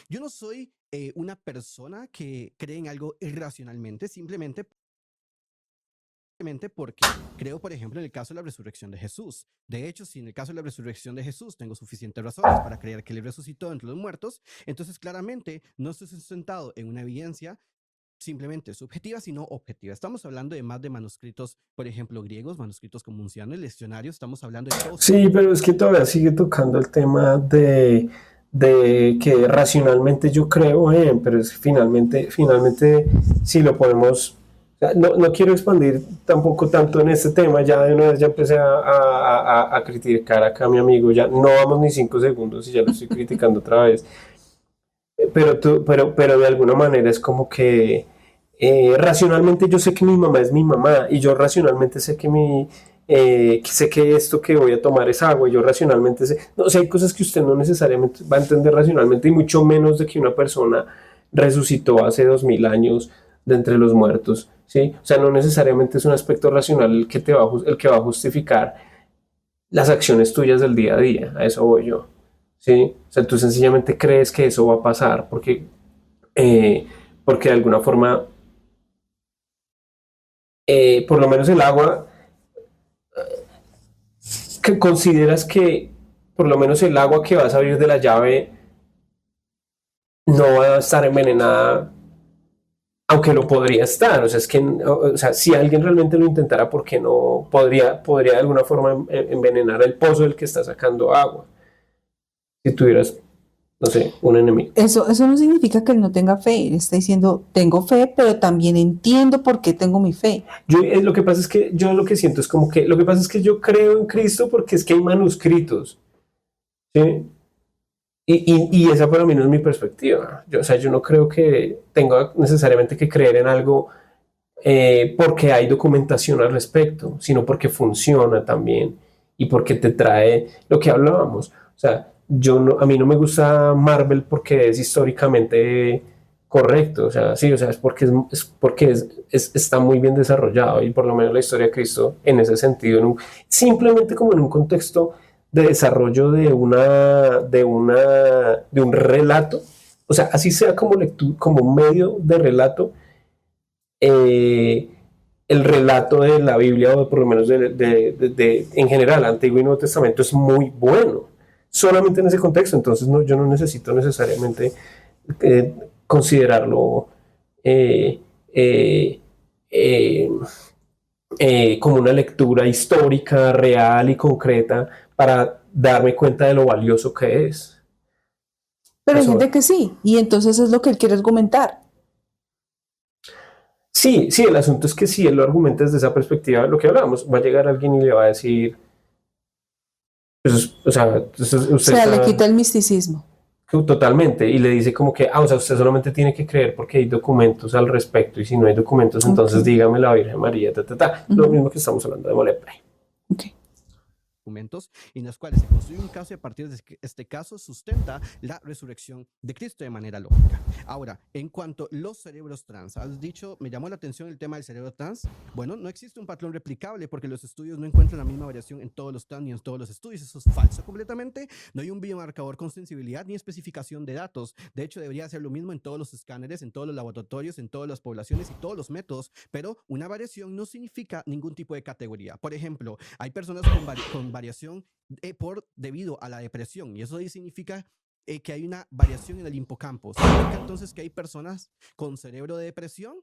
Yo no soy una persona que cree en algo irracionalmente, simplemente porque creo, por ejemplo, en el caso de la resurrección de Jesús. De hecho, si en el caso de la resurrección de Jesús tengo suficientes razones para creer que Él resucitó entre los muertos, entonces claramente no estoy sustentado en una evidencia simplemente subjetiva, sino objetiva. Estamos hablando de más de manuscritos, por ejemplo, griegos, manuscritos comuncianos, leccionarios, estamos hablando de todo. Sí, pero es que todavía sigue tocando el tema de que racionalmente yo creo en, pero es que finalmente, si lo podemos, no, no quiero expandir tampoco tanto en este tema, ya de una vez ya empecé a criticar acá a mi amigo, ya no vamos ni 5 segundos y ya lo estoy criticando otra vez, pero de alguna manera es como que racionalmente yo sé que mi mamá es mi mamá y yo racionalmente sé sé que esto que voy a tomar es agua, y yo racionalmente sé, no, o sea, hay cosas que usted no necesariamente va a entender racionalmente y mucho menos de que una persona resucitó hace 2000 años de entre los muertos, ¿sí? O sea, no necesariamente es un aspecto racional el que va a justificar las acciones tuyas del día a día, a eso voy yo, ¿sí? O sea, tú sencillamente crees que eso va a pasar eh, porque de alguna forma, por lo menos el agua, que consideras que por lo menos el agua que va a salir de la llave no va a estar envenenada, aunque lo podría estar. O sea, es que, o sea, si alguien realmente lo intentara, ¿por qué no podría de alguna forma envenenar el pozo del que está sacando agua? Si tuvieras, no sé, un enemigo. Eso no significa que él no tenga fe. Él está diciendo, tengo fe, pero también entiendo por qué tengo mi fe. Lo que pasa es que yo lo que siento es como que, lo que pasa es que yo creo en Cristo porque es que hay manuscritos, ¿sí? Y esa para mí no es mi perspectiva. O sea, yo no creo que tenga necesariamente que creer en algo porque hay documentación al respecto, sino porque funciona también y porque te trae lo que hablábamos. O sea, a mí no me gusta Marvel porque es históricamente correcto. O sea, sí, o sea, es porque está muy bien desarrollado y por lo menos la historia de Cristo en ese sentido, simplemente como en un contexto de desarrollo de un relato, o sea, así sea como lectura, como un medio de relato, eh, el relato de la Biblia, o por lo menos en general, Antiguo y Nuevo Testamento, es muy bueno, solamente en ese contexto. Entonces no, yo no necesito necesariamente eh, considerarlo eh, eh, eh, como una lectura histórica, real y concreta para darme cuenta de lo valioso que es. Pero hay Eso. gente que sí, y entonces es lo que él quiere argumentar. Sí, sí, el asunto es que si él lo argumenta desde esa perspectiva, lo que hablábamos, va a llegar alguien y le va a decir, pues, o sea, O usted sea, le está quita el misticismo. totalmente y le dice como que, o sea, usted solamente tiene que creer porque hay documentos al respecto y si no hay documentos, Ok. entonces dígame la Virgen María, ta, ta, ta. Lo Ujú. mismo que estamos hablando de Moleplay. Ok. Documentos en los cuales se construye un caso y a partir de este caso sustenta la resurrección de Cristo de manera lógica. Ahora, en cuanto a los cerebros trans, has dicho, me llamó la atención el tema del cerebro trans. Bueno, no existe un patrón replicable porque los estudios no encuentran la misma variación en todos los trans ni en todos los estudios. Eso es falso completamente. No hay un biomarcador con sensibilidad ni especificación de datos. De hecho, debería ser lo mismo en todos los escáneres, en todos los laboratorios, en todas las poblaciones y todos los métodos, pero una variación no significa ningún tipo de categoría. Por ejemplo, hay personas con variación debido a la depresión y eso significa que hay una variación en el hipocampo. ¿Significa entonces que hay personas con cerebro de depresión?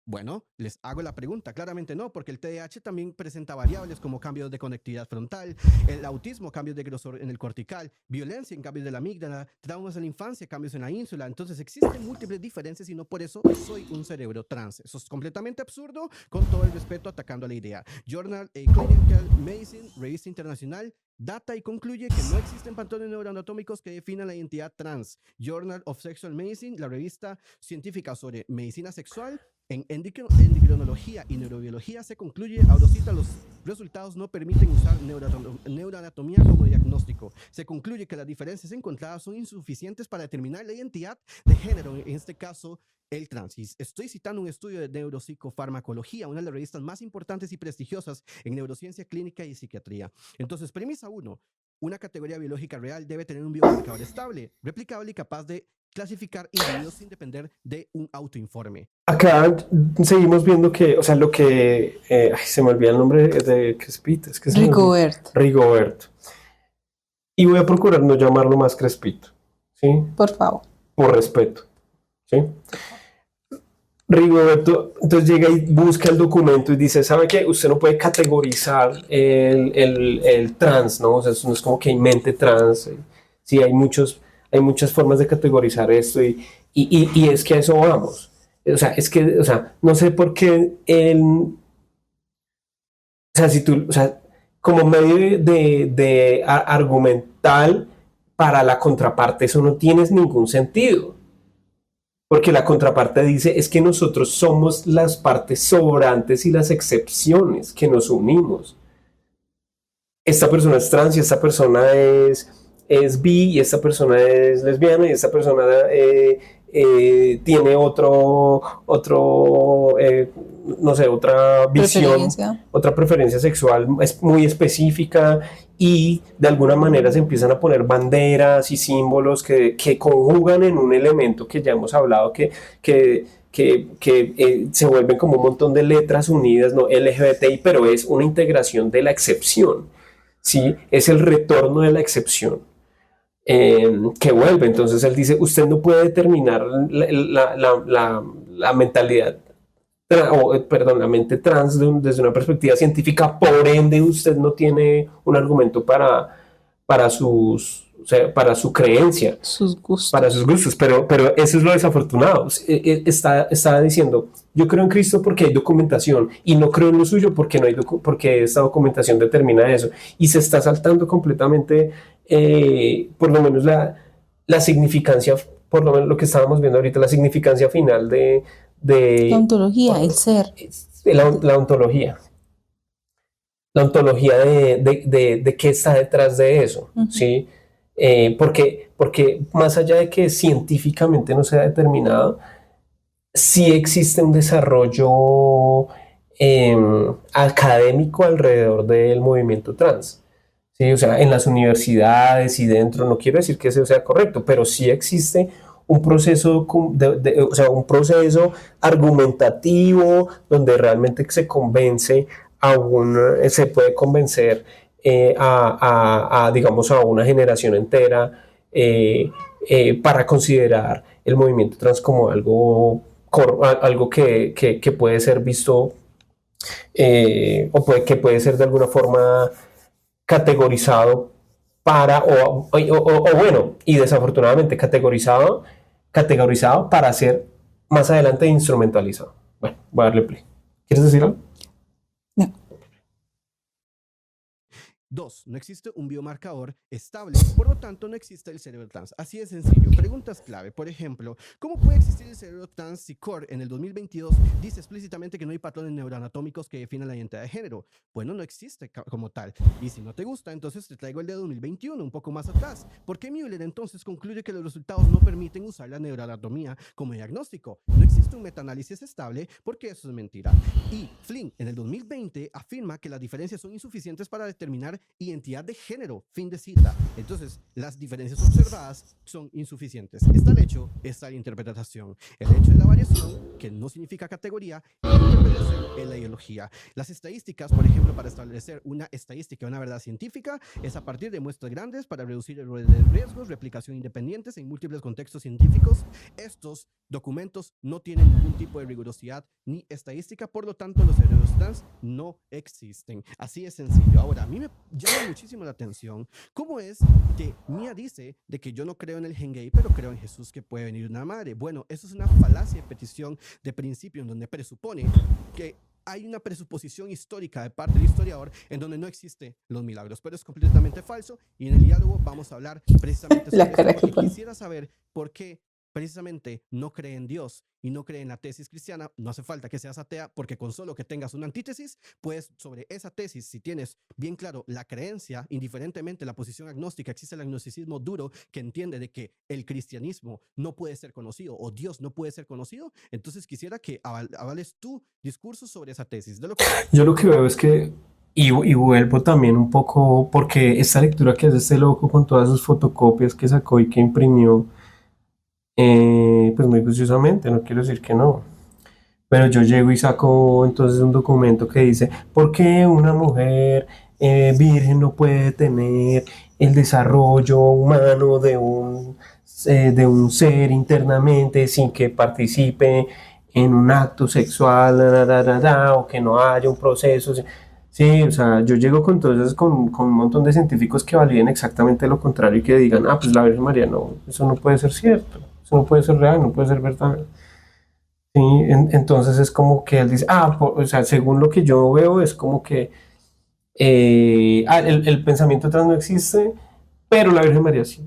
Bueno, les hago la pregunta. Claramente no, porque el TDAH también presenta variables como cambios de conectividad frontal, el autismo, cambios de grosor en el cortical, violencia en cambios de la amígdala, traumas en la infancia, cambios en la ínsula. Entonces existen múltiples diferencias y no por eso soy un cerebro trans. Eso es completamente absurdo, con todo el respeto atacando a la idea. Journal Clinical Medicine, revista internacional, data y concluye que no existen patrones neuroanatómicos que definan la identidad trans. Journal of Sexual Medicine, la revista científica sobre medicina sexual, en endocrinología y neurobiología se concluye, Aurosita, los resultados no permiten usar neuroanatomía como diagnóstico. Se concluye que las diferencias encontradas son insuficientes para determinar la identidad de género, en este caso el trans. Y estoy citando un estudio de neuropsicofarmacología, una de las revistas más importantes y prestigiosas en neurociencia clínica y psiquiatría. Entonces, premisa 1. Una categoría biológica real debe tener un biomarcador estable, replicable y capaz de clasificar individuos sin depender de un autoinforme. Acá seguimos viendo que, o sea, lo que, se me olvida el nombre de Crespito, es que se me olvida. Rigobert, Rigoberto. Y voy a procurar no llamarlo más Crespito, ¿sí? por favor. Por respeto, ¿sí? Rigoberto, entonces llega y busca el documento y dice, ¿sabe qué? Usted no puede categorizar el trans, ¿no? O sea, eso no es como que hay mente trans. Sí, hay muchas formas de categorizar esto y es que a eso vamos. O sea, es que, o sea, no sé por qué o sea, si tú, o sea, como medio de argumental para la contraparte, eso no tiene ningún sentido. Porque la contraparte dice, es que nosotros somos las partes sobrantes y las excepciones que nos unimos. Esta persona es trans y esta persona es bi y esta persona es lesbiana y esta persona tiene no sé, otra visión, otra preferencia sexual es muy específica y de alguna manera se empiezan a poner banderas y símbolos que conjugan en un elemento que ya hemos hablado que se vuelven como un montón de letras unidas, ¿no? LGBTI, pero es una integración de la excepción, ¿sí? Es el retorno de la excepción. Que vuelve, entonces él dice, usted no puede determinar la mentalidad, la mente trans desde una perspectiva científica, por ende usted no tiene un argumento para o sea, para su creencia, para sus gustos, pero eso es lo desafortunado. Está diciendo, yo creo en Cristo porque hay documentación y no creo en lo suyo porque no hay porque esta documentación determina eso y se está saltando completamente por lo menos la significancia, por lo menos lo que estábamos viendo ahorita, la significancia final de la ontología, el ser. La ontología. La ontología de qué está detrás de eso, ¿sí? Porque más allá de que científicamente no sea determinado, sí existe un desarrollo académico alrededor del movimiento trans. ¿Sí? O sea, en las universidades y dentro, no quiero decir que eso sea correcto, pero sí existe un proceso, o sea, un proceso argumentativo donde realmente se convence se puede convencer digamos, a una generación entera para considerar el movimiento trans como algo que puede ser visto que puede ser de alguna forma categorizado o bueno, y desafortunadamente categorizado para ser más adelante instrumentalizado. Bueno, voy a darle play. ¿Quieres decir algo? No. 2. No existe un biomarcador estable, por lo tanto no existe el cerebro trans. Así de sencillo. Preguntas clave. Por ejemplo, ¿cómo puede existir el cerebro trans si CORE en el 2022 dice explícitamente que no hay patrones neuroanatómicos que definan la identidad de género? Bueno, no existe como tal. Y si no te gusta, entonces te traigo el de 2021, un poco más atrás. ¿Por qué Müller entonces concluye que los resultados no permiten usar la neuroanatomía como diagnóstico? No existe un metaanálisis estable porque eso es mentira. Y Flynn en el 2020 afirma que las diferencias son insuficientes para determinar identidad de género, fin de cita. Entonces, las diferencias observadas son insuficientes. Está el hecho, está la interpretación. El hecho es la variación, que no significa categoría, y la interpretación es la ideología. Las estadísticas, por ejemplo, para establecer una estadística, una verdad científica, es a partir de muestras grandes para reducir errores de riesgos, replicación independientes en múltiples contextos científicos. Estos documentos no tienen ningún tipo de rigurosidad ni estadística, por lo tanto, los cerebros trans no existen. Así es sencillo. Ahora, a mí me llama muchísimo la atención cómo es que Mia dice de que yo no creo en el gen gay, pero creo en Jesús que puede venir una madre. Bueno, eso es una falacia de petición de principio en donde presupone que hay una presuposición histórica de parte del historiador en donde no existen los milagros, pero es completamente falso y en el diálogo vamos a hablar precisamente sobre esto, porque quisiera saber por qué precisamente no cree en Dios y no cree en la tesis cristiana. No hace falta que seas atea, porque con solo que tengas una antítesis, pues sobre esa tesis, si tienes bien claro la creencia, indiferentemente la posición agnóstica, existe el agnosticismo duro que entiende de que el cristianismo no puede ser conocido o Dios no puede ser conocido. Entonces quisiera que avales tu discurso sobre esa tesis. Yo lo que veo es que y vuelvo también un poco porque esta lectura que hace este loco con todas sus fotocopias que sacó y que imprimió Pues muy juiciosamente, no quiero decir que no. Pero yo llego y saco entonces un documento que dice, ¿por qué una mujer virgen no puede tener el desarrollo humano de un ser internamente sin que participe en un acto sexual, o que no haya un proceso? Sí, o sea, yo llego con entonces con un montón de científicos que validen exactamente lo contrario y que digan, ah, pues la Virgen María, no, eso no puede ser cierto, eso no puede ser real, no puede ser verdad. Sí, entonces es como que él dice, o sea, según lo que yo veo, es como que el pensamiento atrás no existe, pero la Virgen María sí.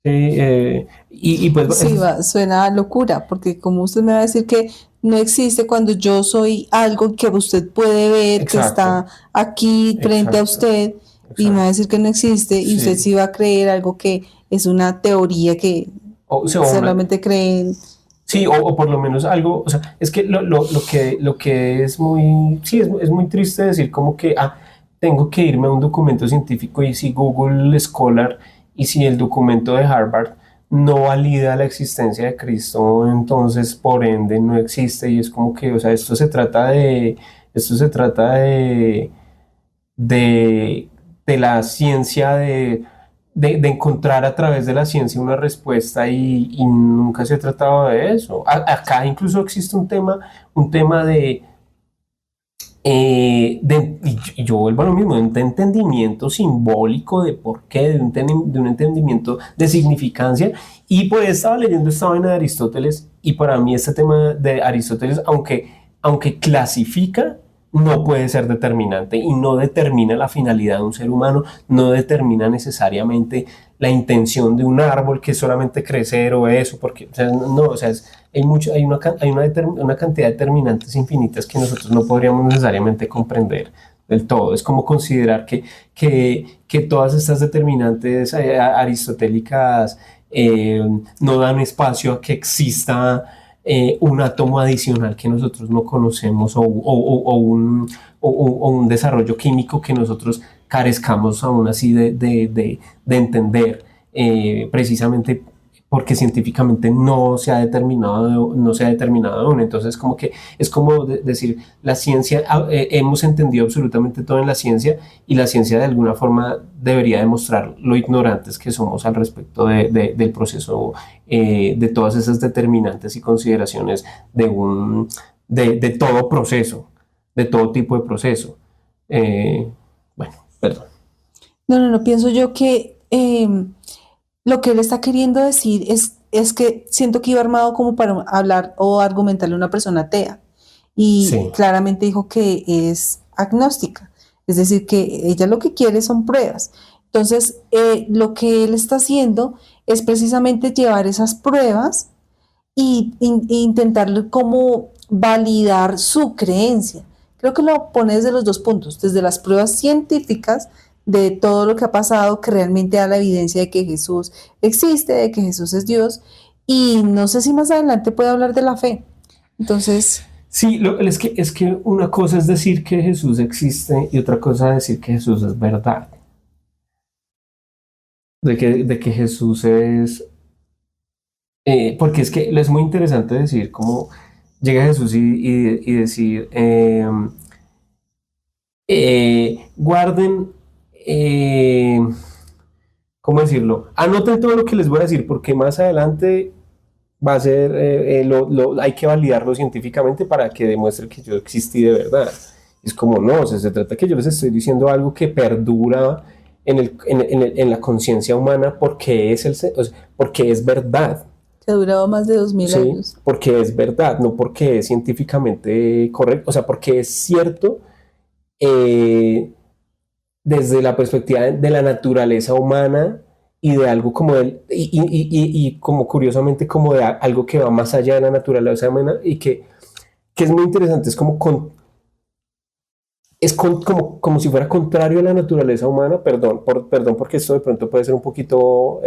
Sí, y pues Sí, suena a locura, porque como usted me va a decir que no existe cuando yo soy algo que usted puede ver, que exacto, está aquí frente a exacto, usted, y me va a exacto. decir que no existe, y usted Sí. sí va a creer algo que es una teoría que O sea, solamente creen. sí, o por lo menos algo, o sea, es que lo que es muy, sí, es muy triste decir como que, tengo que irme a un documento científico y si Google Scholar y si el documento de Harvard no valida la existencia de Cristo, entonces por ende no existe y es como que, o sea, esto se trata de, de la ciencia, de encontrar a través de la ciencia una respuesta y nunca se ha tratado de eso. Acá incluso existe un tema y yo vuelvo a lo mismo, de un entendimiento simbólico de por qué, de un entendimiento de significancia. Y pues estaba leyendo esta vaina de Aristóteles y para mí este tema de Aristóteles, aunque clasifica, no puede ser determinante y no determina la finalidad de un ser humano, no determina necesariamente la intención de un árbol que es solamente crecer o eso, porque, o sea, no, o sea, una cantidad de determinantes infinitas que nosotros no podríamos necesariamente comprender del todo. Es como considerar que todas estas determinantes aristotélicas no dan espacio a que exista un átomo adicional que nosotros no conocemos o un desarrollo químico que nosotros carezcamos aún así de entender, precisamente porque científicamente no se ha determinado aún. Entonces, como que es como decir, la ciencia, hemos entendido absolutamente todo en la ciencia y la ciencia de alguna forma debería demostrar lo ignorantes que somos al respecto del proceso, de todas esas determinantes y consideraciones de todo proceso, de todo tipo de proceso. Bueno, perdón. No, pienso yo que lo que él está queriendo decir es que siento que iba armado como para hablar o argumentarle a una persona atea. Y Sí. claramente dijo que es agnóstica. Es decir, que ella lo que quiere son pruebas. Entonces, lo que él está haciendo es precisamente llevar esas pruebas e intentar como validar su creencia. Creo que lo pone desde los dos puntos, desde las pruebas científicas de todo lo que ha pasado, que realmente da la evidencia de que Jesús existe, de que Jesús es Dios, y no sé si más adelante puede hablar de la fe. Entonces, sí, es que una cosa es decir que Jesús existe y otra cosa es decir que Jesús es verdad. De que Jesús es... porque es que es muy interesante decir cómo llega Jesús y decir, guarden, ¿cómo decirlo? Anoten todo lo que les voy a decir porque más adelante va a ser, hay que validarlo científicamente para que demuestre que yo existí de verdad. Es como, no, o sea, se trata que yo les estoy diciendo algo que perdura en la conciencia humana porque o sea, porque es verdad. que ha durado más de 2000 Sí, años. porque es verdad, no porque es científicamente correcto, o sea, porque es cierto eh, desde la perspectiva de la naturaleza humana y de algo como y como curiosamente como de algo que va más allá de la naturaleza humana y que es muy interesante, es como si fuera contrario a la naturaleza humana, perdón porque esto de pronto puede ser un poquito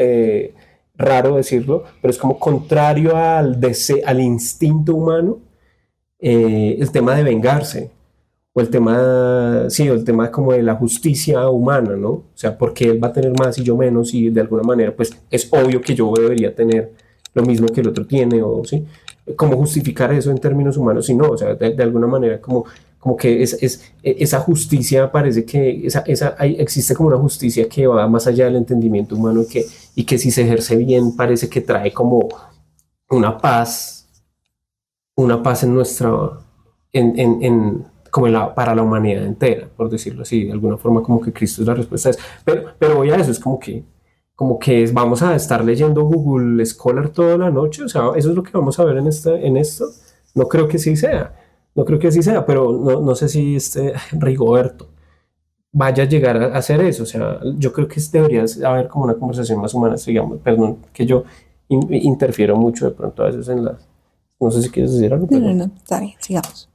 raro decirlo, pero es como contrario al instinto humano, el tema de vengarse o el tema, sí, o el tema como de la justicia humana, ¿no? O sea, porque él va a tener más y yo menos y de alguna manera, pues es obvio que yo debería tener lo mismo que el otro tiene, o sí, cómo justificar eso en términos humanos, si no, o sea, de alguna manera como que esa justicia parece que existe como una justicia que va más allá del entendimiento humano y que si se ejerce bien parece que trae como una paz, en nuestra, como para la humanidad entera, por decirlo así, de alguna forma como que Cristo es la respuesta a eso. Pero voy a eso, es como que vamos a estar leyendo Google Scholar toda la noche, o sea, eso es lo que vamos a ver en esto. No creo que sí sea, no creo que así sea, pero no sé si Rigoberto vaya a llegar a hacer eso, o sea, yo creo que debería haber como una conversación más humana, digamos, perdón, que yo interfiero mucho de pronto a veces en las, no sé si quieres decir algo, No, pero... no, no, está bien, sigamos.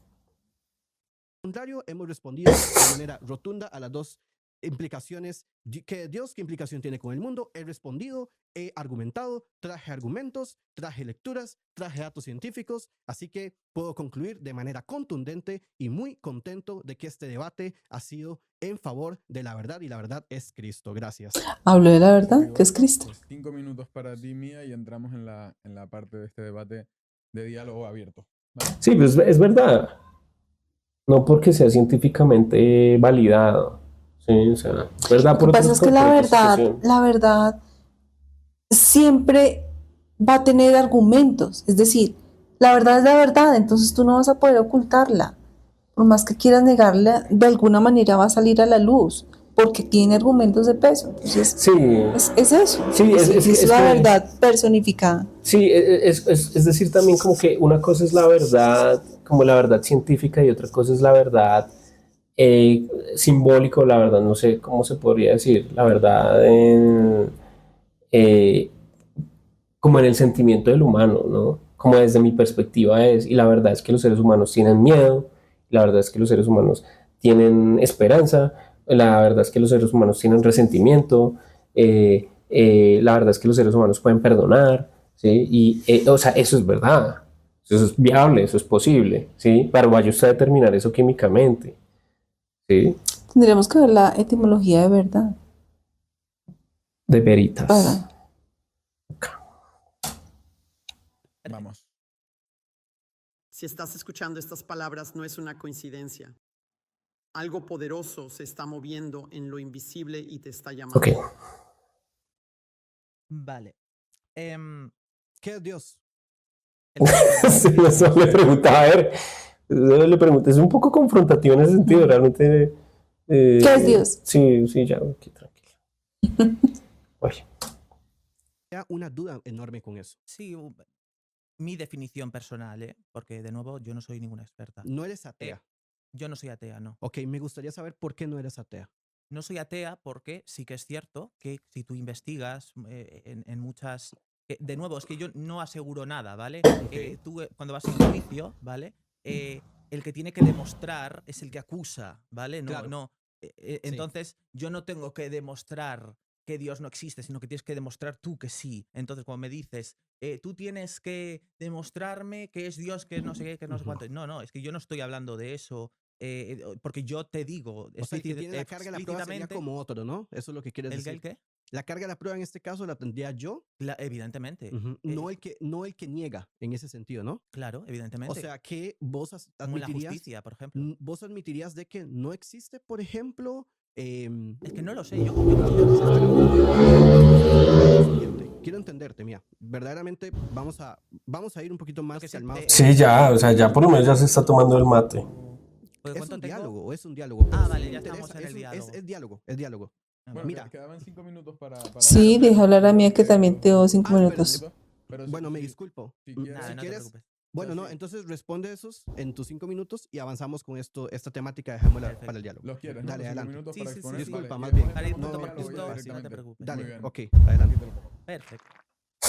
Contrario, hemos respondido de manera rotunda a las dos implicaciones que Dios, qué implicación tiene con el mundo. He respondido, he argumentado, traje argumentos, traje lecturas, traje datos científicos, así que puedo concluir de manera contundente y muy contento de que este debate ha sido en favor de la verdad y la verdad es Cristo. Gracias. Hablo de la verdad, Rigoberto, que es Cristo. pues 5 minutos para ti, Mía, y entramos en la parte de este debate de diálogo abierto. ¿Vale? Sí, pues es verdad. No porque sea científicamente validado. Sí, o sea, es verdad Lo por que pasa otras es que situaciones. la verdad siempre va a tener argumentos. Es decir, la verdad es la verdad, entonces tú no vas a poder ocultarla. Por más que quieras negarla, de alguna manera va a salir a la luz, porque tiene argumentos de peso. Entonces, Sí, es eso. sí, Es la que- verdad personificada. sí, es decir también como que una cosa es la verdad, como la verdad científica, y otra cosa es la verdad simbólica, o la verdad, no sé cómo se podría decir, la verdad eh, como en el sentimiento del humano, ¿no? Como desde mi perspectiva es, y la verdad es que los seres humanos tienen miedo, la verdad es que los seres humanos tienen esperanza, la verdad es que los seres humanos tienen resentimiento, la verdad es que los seres humanos pueden perdonar, ¿sí? Y, o sea, eso es verdad, eso es viable, eso es posible, ¿sí? Pero vaya usted a determinar eso químicamente, ¿sí? Tendríamos que ver la etimología de verdad. De veritas. Para. Vamos. Si estás escuchando estas palabras, no es una coincidencia. Algo poderoso se está moviendo en lo invisible y te está llamando. Ok. Vale. ¿Qué es Dios? Eso le preguntaba, a ver, eso le pregunté, es un poco confrontativo en ese sentido, realmente. ¿Qué es Dios? Sí, ya, aquí, tranquilo. Oye, Tenía una duda enorme con eso. Sí, mi definición personal, porque de nuevo yo no soy ninguna experta. No eres atea. Yo no soy atea, no. Ok, me gustaría saber por qué no eres atea. No soy atea porque sí que es cierto que si tú investigas en muchas... de nuevo, es que yo no aseguro nada, ¿vale? Tú cuando vas a un juicio, ¿vale? El que tiene que demostrar es el que acusa, ¿vale? No, Claro. no. Entonces, yo no tengo que demostrar que Dios no existe, sino que tienes que demostrar tú que sí. Entonces, cuando me dices, tú tienes que demostrarme que es Dios, que no sé qué, que no sé cuánto. No, es que yo no estoy hablando de eso. Porque yo te digo, O sea, el que tiene la carga de la prueba sería explícitamente, como otro, ¿no? Eso es lo que quieres decir. ¿el qué? La carga de la prueba en este caso la tendría yo. Evidentemente. No el que niega en ese sentido, ¿no? Claro, evidentemente. O sea, que vos como en la admitirías, justicia, por ejemplo. vos admitirías de que no existe, por ejemplo. Es que no lo sé, yo Quiero entenderte, mira. Verdaderamente vamos a ir un poquito más que sé, calmados. sí, ya, o sea, ya por lo menos ya se está tomando el mate. ¿Pues Es cuánto un tengo? diálogo, es un diálogo. pero Ah, si vale, te ya interesa, estamos en el diálogo. Es diálogo, es diálogo. Bueno, Mira. quedaban 5 minutos para Sí, para- deja hablar a mí que también tengo 5 Ah, minutos. pero Bueno, me disculpo. si Mm, quieres- Nada, si no te quieres, preocupes. bueno, no, sí. entonces responde esos en tus 5 minutos y avanzamos con esta temática, dejémosla Perfecto. para el diálogo. Los quieres, ¿no? Dale, Los 5 adelante. minutos Sí, para sí, sí, exponer. Disculpa, Vale, más ¿quieres bien. poner No te diálogo preocupes, ya no te directamente? preocupes. Dale, Muy bien. ok, Aquí adelante. te lo pongo. Perfecto.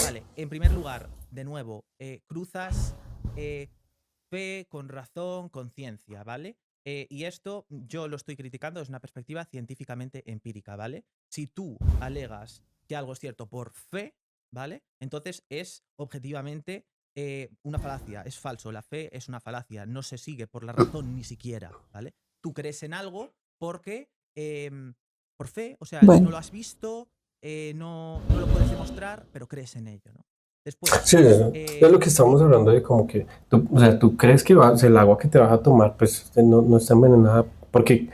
Vale, en primer lugar, de nuevo, cruzas fe con razón, con ciencia, ¿vale? Y esto yo lo estoy criticando desde una perspectiva científicamente empírica, ¿vale? Si tú alegas que algo es cierto por fe, ¿vale? Entonces es objetivamente una falacia, es falso. La fe es una falacia, no se sigue por la razón ni siquiera, ¿vale? Tú crees en algo porque, por fe, o sea, Bueno. no lo has visto, no lo puedes demostrar, pero crees en ello, ¿no? Después, Sí, es lo que estamos hablando de como que, o sea, tú crees que o sea, el agua que te vas a tomar, pues no está envenenada porque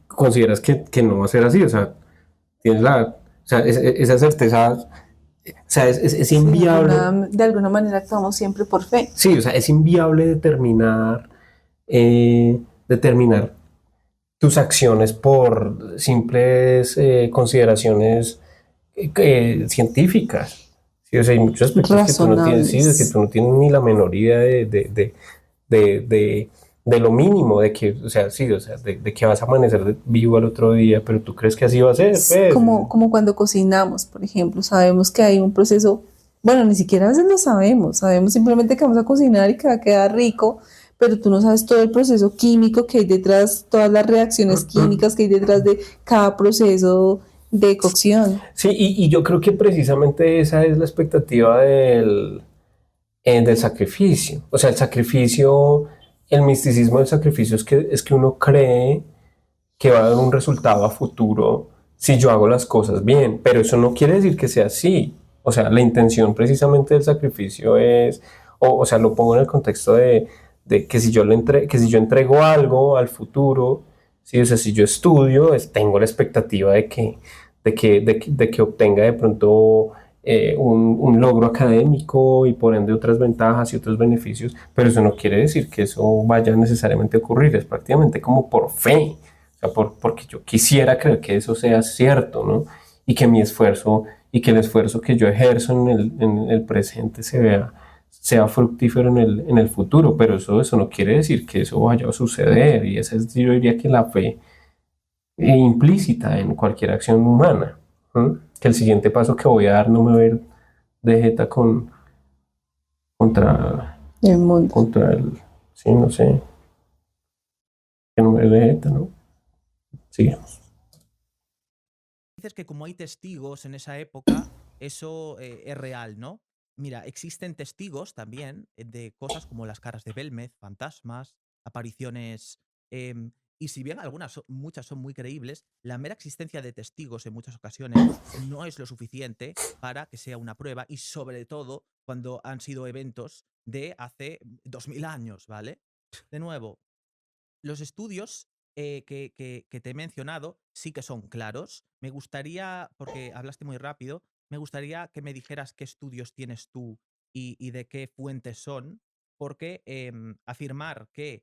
consideras que no va a ser así, o sea, tienes o sea, esa certeza, o sea, es Sí, inviable, de alguna manera actuamos siempre por fe. sí, o sea, es inviable determinar tus acciones por simples consideraciones científicas. Sí, o sea, hay muchos aspectos que tú no tienes, sí, es que Razonables. tú no tienes ni la menor idea de, de- de lo mínimo, de que, o sea, sí, o sea, de que vas a amanecer vivo al otro día, pero tú crees que así va a ser, Es pues. como cuando cocinamos, por ejemplo, sabemos que hay un proceso, bueno, ni siquiera a veces lo sabemos simplemente que vamos a cocinar y que va a quedar rico, pero tú no sabes todo el proceso químico que hay detrás, todas las reacciones químicas que hay detrás de cada proceso de cocción. Sí, y yo creo que precisamente esa es la expectativa del sacrificio. O sea, el sacrificio, el misticismo del sacrificio es que uno cree que va a dar un resultado a futuro si yo hago las cosas bien, pero eso no quiere decir que sea así. O sea, la intención precisamente del sacrificio es, o sea, lo pongo en el contexto de que si que si yo entrego algo al futuro, ¿sí? O sea, si yo estudio, tengo la expectativa de que obtenga de pronto un logro académico y por ende otras ventajas y otros beneficios, pero eso no quiere decir que eso vaya necesariamente a ocurrir, es prácticamente como por fe, o sea, porque yo quisiera creer que eso sea cierto, ¿no? Y que mi esfuerzo y que el esfuerzo que yo ejerzo en el presente sea fructífero en el futuro, pero eso no quiere decir que eso vaya a suceder, y esa es, yo diría que la fe implícita en cualquier acción humana, ¿no? Que el siguiente paso que voy a dar no me va a ir de jeta contra, El mundo. contra sí, no sé, que no me va a ir de jeta, ¿no? Sigamos. Dices que como hay testigos en esa época, eso es real, ¿no? Mira, existen testigos también de cosas como las caras de Belmez, fantasmas, apariciones. Y si bien muchas son muy creíbles, la mera existencia de testigos en muchas ocasiones no es lo suficiente para que sea una prueba, y sobre todo cuando han sido eventos de hace 2000 años, ¿vale? De nuevo, los estudios que te he mencionado sí que son claros. Me gustaría, porque hablaste muy rápido, me gustaría que me dijeras qué estudios tienes tú y de qué fuentes son, porque afirmar que,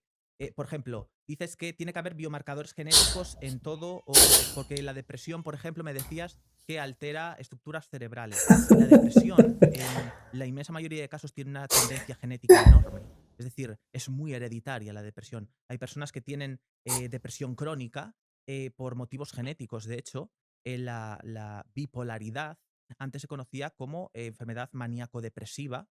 por ejemplo, dices que tiene que haber biomarcadores genéticos en todo, o porque la depresión, por ejemplo, me decías que altera estructuras cerebrales. La depresión, en la inmensa mayoría de casos, tiene una tendencia genética enorme. Es decir, es muy hereditaria la depresión. Hay personas que tienen depresión crónica por motivos genéticos. De hecho, la bipolaridad antes se conocía como enfermedad maníaco-depresiva,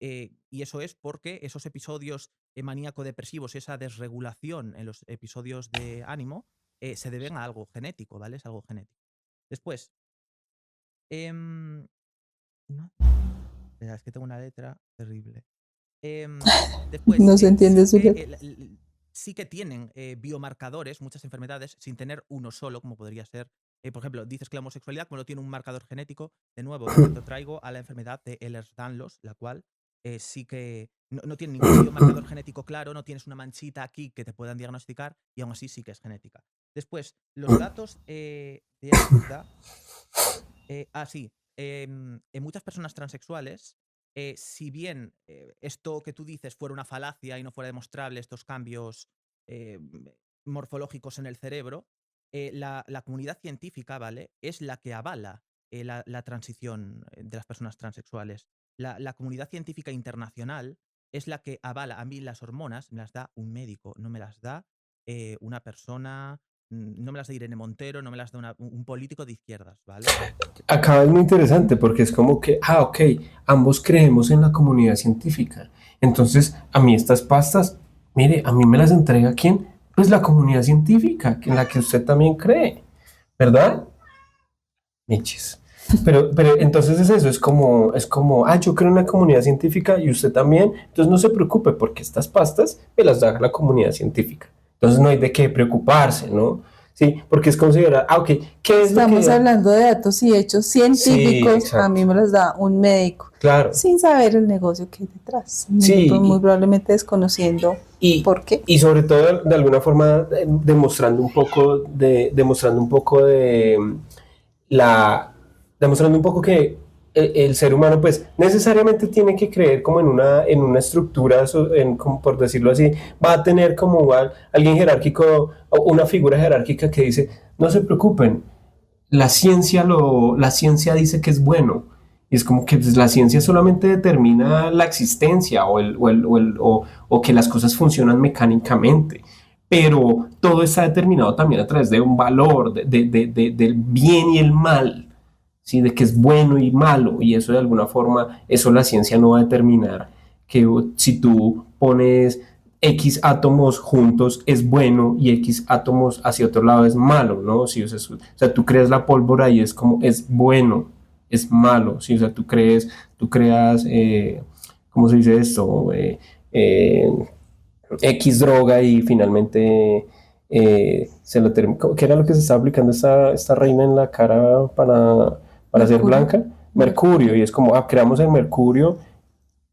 y eso es porque esos episodios maníaco-depresivos, esa desregulación en los episodios de ánimo, se deben a algo genético, ¿vale? Es algo genético. Después, no, espera, es que tengo una letra terrible. Después, No se entiende su letra. sí que tienen biomarcadores, muchas enfermedades, sin tener uno solo, como podría ser, por ejemplo, dices que la homosexualidad, como no tiene un marcador genético, de nuevo, te traigo a la enfermedad de Ehlers-Danlos, la cual sí que no tiene ningún biomarcador genético claro, no tienes una manchita aquí que te puedan diagnosticar, y aún así sí que es genética. Después, los datos de ayuda. Sí, en muchas personas transexuales, si bien esto que tú dices fuera una falacia y no fuera demostrable, estos cambios eh, morfológicos en el cerebro, la comunidad científica, ¿vale? Es la que avala la transición de las personas transexuales. La comunidad científica internacional es la que avala. A mí las hormonas me las da un médico, no me las da una persona, no me las da Irene Montero, no me las da un político de izquierdas, ¿vale? Acá es muy interesante porque es como que, ok, ambos creemos en la comunidad científica. Entonces, a mí estas pastas, mire, a mí me las entrega ¿quién? Pues la comunidad científica, en la que usted también cree, ¿verdad? Michis. Pero entonces es eso, es como, yo creo en la comunidad científica y usted también, entonces no se preocupe porque estas pastas me las da la comunidad científica. Entonces no hay de qué preocuparse, ¿no? Sí, porque es considerado, ok, ¿qué es lo Estamos que...? hablando de datos y hechos científicos, exacto. a mí me los da un médico, Claro. sin saber el negocio que hay detrás, Sí, muy probablemente desconociendo por qué. Y sobre todo, de alguna forma, demostrando un poco que el ser humano, pues, necesariamente tiene que creer como en una estructura, como por decirlo así, va a tener como alguien jerárquico, o una figura jerárquica que dice, no se preocupen, la ciencia dice que es bueno. Y es como que pues, la ciencia solamente determina la existencia o que las cosas funcionan mecánicamente. Pero todo está determinado también a través de un valor, del bien y el mal, ¿sí? De que es bueno y malo. Y eso de alguna forma, eso la ciencia no va a determinar. Que si tú pones X átomos juntos es bueno y X átomos hacia otro lado es malo, ¿no? Sí, o sea, tú creas la pólvora y es como, es bueno, es malo, ¿sí? O sea, tú creas, ¿cómo se dice esto? X droga y finalmente se lo termina. ¿Qué era lo que se estaba aplicando esta reina en la cara para ser blanca? Mercurio, y es como, creamos el mercurio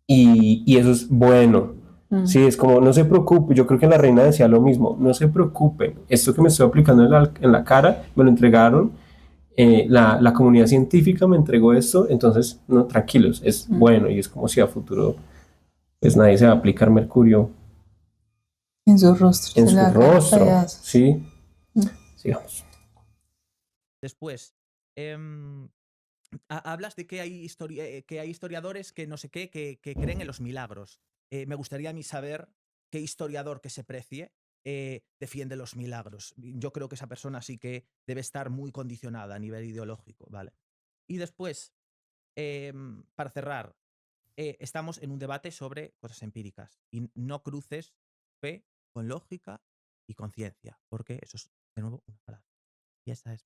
y eso es bueno. Sí, es como, no se preocupe, yo creo que la reina decía lo mismo, no se preocupen, esto que me estoy aplicando en la cara, me lo entregaron, la comunidad científica me entregó esto, entonces, no, tranquilos, es bueno, y es como si a futuro, pues nadie se va a aplicar mercurio en su rostro. En su rostro, sí. Sigamos. Después, hablas de que hay historiadores que no sé qué, que creen en los milagros. Me gustaría a mí saber qué historiador que se precie defiende los milagros. Yo creo que esa persona sí que debe estar muy condicionada a nivel ideológico, ¿vale? Y después, para cerrar, estamos en un debate sobre cosas empíricas y no cruces fe con lógica y con ciencia, porque eso es, de nuevo, una palabra. Y esa es.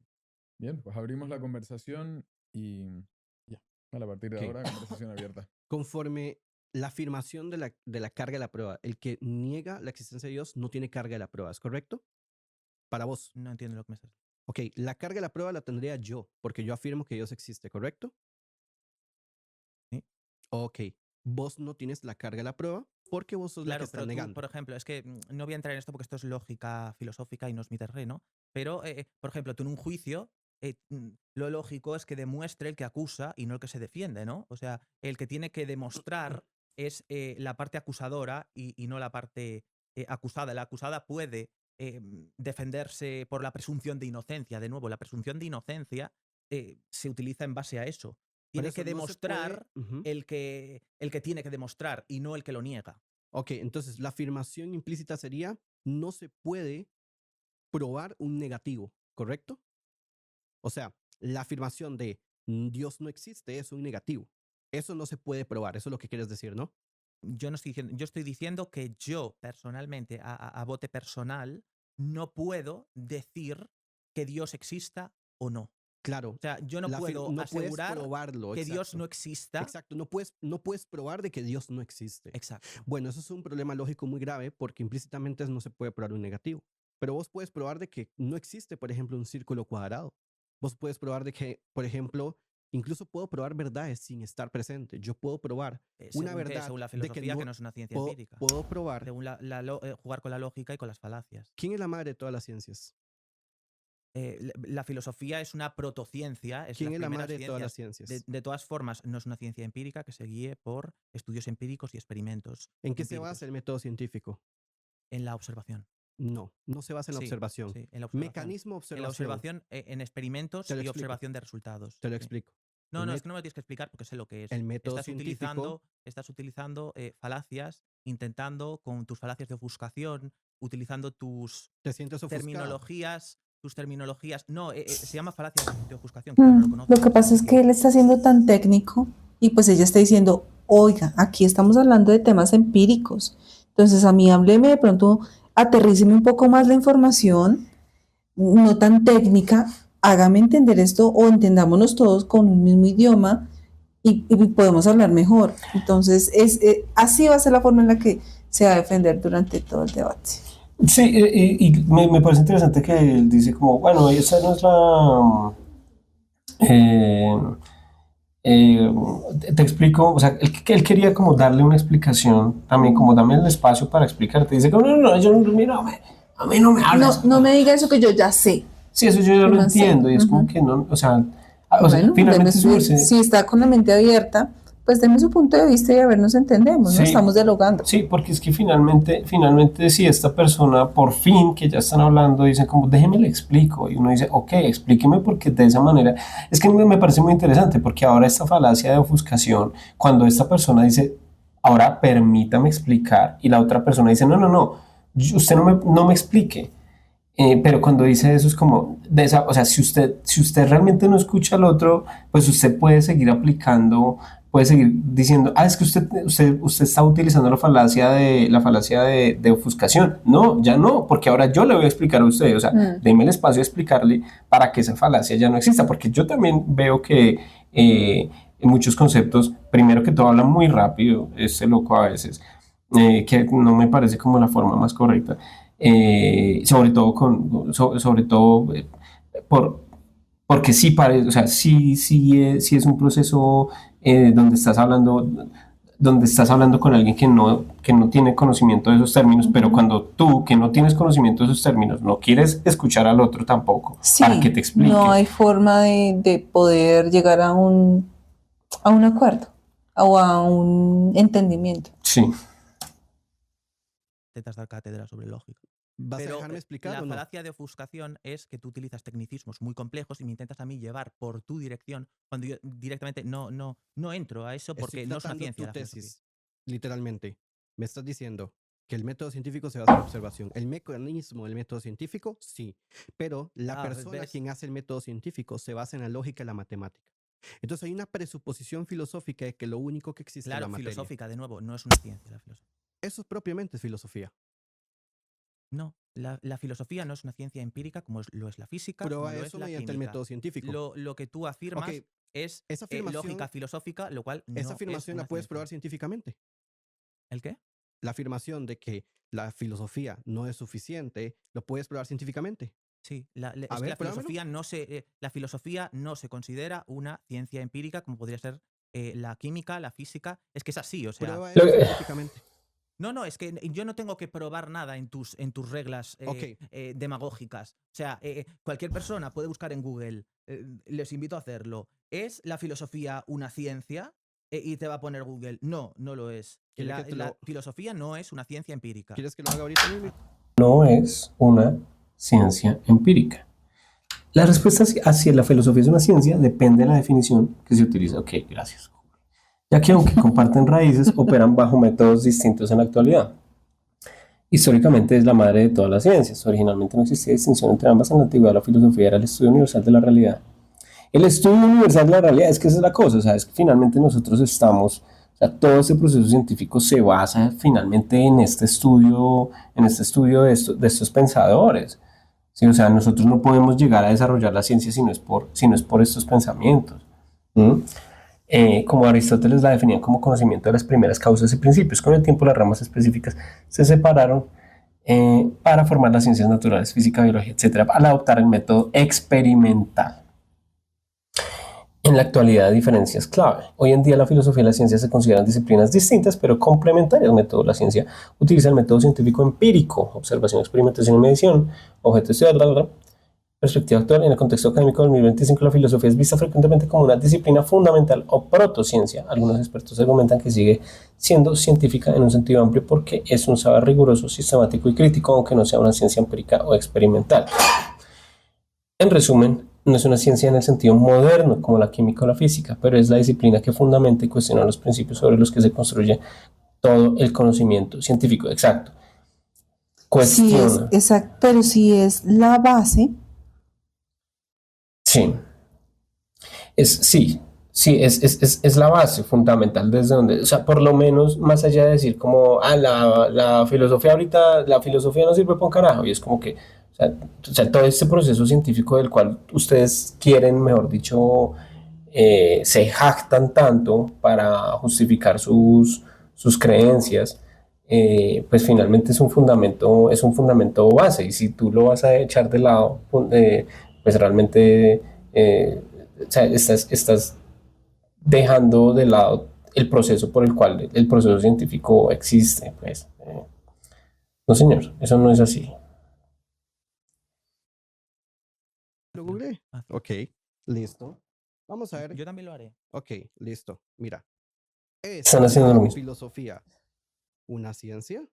Bien, pues abrimos la conversación y ya. A partir de ahora, conversación abierta. Conforme la afirmación de la carga de la prueba, el que niega la existencia de Dios no tiene carga de la prueba, ¿es correcto? Para vos. No entiendo lo que me estás diciendo. Ok, la carga de la prueba la tendría yo, porque yo afirmo que Dios existe, ¿correcto? Sí. Ok, vos no tienes la carga de la prueba porque vos sos la que está negando. Por ejemplo, es que no voy a entrar en esto porque esto es lógica filosófica y no es mi terreno, pero, por ejemplo, tú en un juicio, lo lógico es que demuestre el que acusa y no el que se defiende, ¿no? O sea, el que tiene que demostrar es la parte acusadora y no la parte acusada. La acusada puede defenderse por la presunción de inocencia. De nuevo, la presunción de inocencia se utiliza en base a eso. Tiene que demostrar el que tiene que demostrar y no el que lo niega. Ok, entonces la afirmación implícita sería, no se puede probar un negativo, ¿correcto? O sea, la afirmación de Dios no existe es un negativo. Eso no se puede probar, eso es lo que quieres decir, ¿no? Yo no estoy diciendo, yo estoy diciendo que yo personalmente, a bote personal, no puedo decir que Dios exista o no. Claro. O sea, yo no puedo asegurar que Dios no exista. Exacto, no puedes probar de que Dios no existe. Exacto. Bueno, eso es un problema lógico muy grave porque implícitamente no se puede probar un negativo. Pero vos puedes probar de que no existe, por ejemplo, un círculo cuadrado. Vos puedes probar de que, por ejemplo, incluso puedo probar verdades sin estar presente. Yo puedo probar una verdad según la filosofía, que no es una ciencia empírica. Puedo probar. Según jugar con la lógica y con las falacias. ¿Quién es la madre de todas las ciencias? La filosofía es una protociencia. ¿Quién es la madre de todas las ciencias? De todas formas, no es una ciencia empírica que se guíe por estudios empíricos y experimentos. ¿En qué se basa el método científico? En la observación. No se basa en la observación. Sí, en la observación. Mecanismo observación. En la observación, en experimentos y observación de resultados. Te lo explico. No, es que no me lo tienes que explicar porque sé lo que es. El método científico. Estás utilizando falacias, intentando con tus falacias de ofuscación, utilizando tus terminologías. No, se llama falacia de ofuscación. Claro, no lo Lo que pasa es que él está siendo tan técnico y pues ella está diciendo, oiga, aquí estamos hablando de temas empíricos. Entonces a mí hábleme de pronto, aterríceme un poco más la información, no tan técnica, hágame entender esto o entendámonos todos con un mismo idioma y podemos hablar mejor. Entonces así va a ser la forma en la que se va a defender durante todo el debate. Sí, y me parece interesante que él dice como, bueno, esa no es la... eh, eh, te explico, o sea, él quería como darle una explicación, también como dame el espacio para explicarte. Dice como, no, no, yo no, mira, a mí no me No, hablas. no me diga eso que yo ya sé. Sí, eso yo ya Yo lo no sé. entiendo, y es como Ujú. que no, o sea, Bueno, finalmente si está con la mente abierta, pues deme su punto de vista y a ver, nos entendemos, ¿no? sí, Estamos dialogando. sí, porque es que finalmente si esta persona por fin que ya están hablando dice como déjeme le explico y uno dice ok, explíqueme porque de esa manera es que me parece muy interesante porque ahora esta falacia de ofuscación cuando esta persona dice ahora permítame explicar y la otra persona dice no, usted no me explique. Pero cuando dice eso es como, o sea, si usted realmente no escucha al otro, pues usted puede seguir aplicando, puede seguir diciendo, es que usted está utilizando la falacia de ofuscación. No, ya no, porque ahora yo le voy a explicar a usted, o sea, déme el espacio de explicarle para que esa falacia ya no exista, porque yo también veo que en muchos conceptos, primero que todo hablan muy rápido, este loco a veces, que no me parece como la forma más correcta. Sobre todo por, porque sí parece, o sea, sí es un proceso donde estás hablando con alguien que no tiene conocimiento de esos términos, pero cuando tú, que no tienes conocimiento de esos términos, no quieres escuchar al otro tampoco para que Sí, te explique. no hay forma de poder llegar a un acuerdo o a un entendimiento. Sí. Intentas dar cátedra sobre lógica. ¿Vas a Pero dejarme explicar la o no? falacia de ofuscación es que tú utilizas tecnicismos muy complejos y me intentas a mí llevar por tu dirección cuando yo directamente no entro a eso porque Estoy no es una tratando ciencia tu la filosofía. tesis, literalmente. Me estás diciendo que el método científico se basa en la observación. El mecanismo del método científico, sí. Pero la persona ¿ves? quien hace el método científico se basa en la lógica y la matemática. Entonces hay una presuposición filosófica de que lo único que existe es la Claro, materia. filosófica, de nuevo, no es una ciencia la filosofía. Eso propiamente es filosofía. No, la filosofía no es una ciencia empírica como lo es la física, como Prueba lo es eso la mediante el química. método científico. Lo que tú afirmas Ok, es esa afirmación, lógica filosófica, lo cual no esa es afirmación la una puedes ciencia. probar científicamente. ¿El qué? La afirmación de que la filosofía no es suficiente, lo puedes probar científicamente. Sí, A es que ver, la pruébamelo. filosofía no se considera una ciencia empírica como podría ser la química, la física. Es que es así, o sea. Prueba Lo- eso científicamente. No, es que yo no tengo que probar nada en tus reglas Ok. demagógicas. O sea, cualquier persona puede buscar en Google, les invito a hacerlo. ¿Es la filosofía una ciencia? Y te va a poner Google. No, no lo es. ¿Quieres que te La lo- filosofía no es una ciencia empírica. ¿Quieres que lo haga ahorita mismo? no es una ciencia empírica. La respuesta hacia la filosofía es una ciencia depende de la definición que se utiliza. Ok, gracias. Ya que aunque comparten raíces, operan bajo métodos distintos en la actualidad. Históricamente es la madre de todas las ciencias. Originalmente no existía distinción entre ambas. En la antigüedad la filosofía era el estudio universal de la realidad. El estudio universal de la realidad es que esa es la cosa, o sea, es que finalmente nosotros estamos, o sea, todo este proceso científico se basa finalmente en este estudio de estos pensadores. ¿Sí? O sea, nosotros no podemos llegar a desarrollar la ciencia si no es por estos pensamientos. ¿Mm? Como Aristóteles la definía como conocimiento de las primeras causas y principios. Con el tiempo las ramas específicas se separaron para formar las ciencias naturales, física, biología, etc., al adoptar el método experimental. En la actualidad, diferencias clave. Hoy en día la filosofía y la ciencia se consideran disciplinas distintas, pero complementarias. El método, la ciencia utiliza el método científico empírico, observación, experimentación y medición, objeto de estudiar, perspectiva actual. En el contexto académico del 2025, la filosofía es vista frecuentemente como una disciplina fundamental o protociencia. Algunos expertos argumentan que sigue siendo científica en un sentido amplio porque es un saber riguroso, sistemático y crítico, aunque no sea una ciencia empírica o experimental. En resumen, no es una ciencia en el sentido moderno como la química o la física, pero es la disciplina que fundamenta y cuestiona los principios sobre los que se construye todo el conocimiento científico. Exacto. Cuestiona. Sí, exacto, pero si es la base. Sí. Es la base fundamental desde donde, o sea, por lo menos más allá de decir como, la filosofía ahorita, la filosofía no sirve para un carajo, y es como que, o sea, todo este proceso científico del cual ustedes quieren, mejor dicho, se jactan tanto para justificar sus creencias, pues finalmente es un fundamento base, y si tú lo vas a echar de lado, pues realmente o sea, estás dejando de lado el proceso por el cual el proceso científico existe. Pues, no, señor, eso no es así. Lo googleé. Ok, listo. Vamos a ver. Yo también lo haré. Ok, listo. Mira. ¿Es Están haciendo lo la mismo. filosofía una ciencia?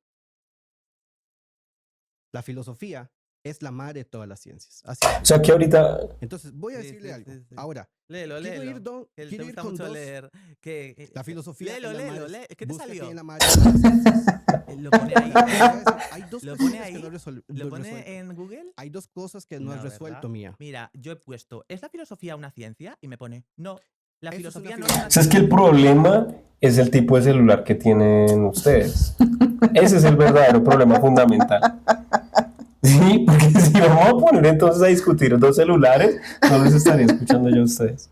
La filosofía es la madre de todas las ciencias. Así O sea que ahorita, entonces, voy a Sí, decirle sí, algo. sí, sí. Ahora, Léelo, quiero léelo. ir, don- Que te quiero ir gusta con mucho dos. leer. La filosofía Léelo, es la léelo, madre. ¿Qué te Búsquete salió? en la madre de todas las ciencias. Lo pone ahí. Te voy a decir, hay dos ¿Lo cositas pone que ahí? no he ¿Lo resuelto. pone en Google? Hay dos cosas que no he No, resuelto, ¿verdad? mía. Mira, yo he puesto, ¿es la filosofía una ciencia? Y me pone, no, la Eso es una filosofía no es una o sea, es que el ciencia. problema es el tipo de celular que tienen ustedes. Ese es el verdadero problema fundamental. Sí, porque si vamos a poner entonces a discutir dos celulares, no les estaría escuchando yo a ustedes.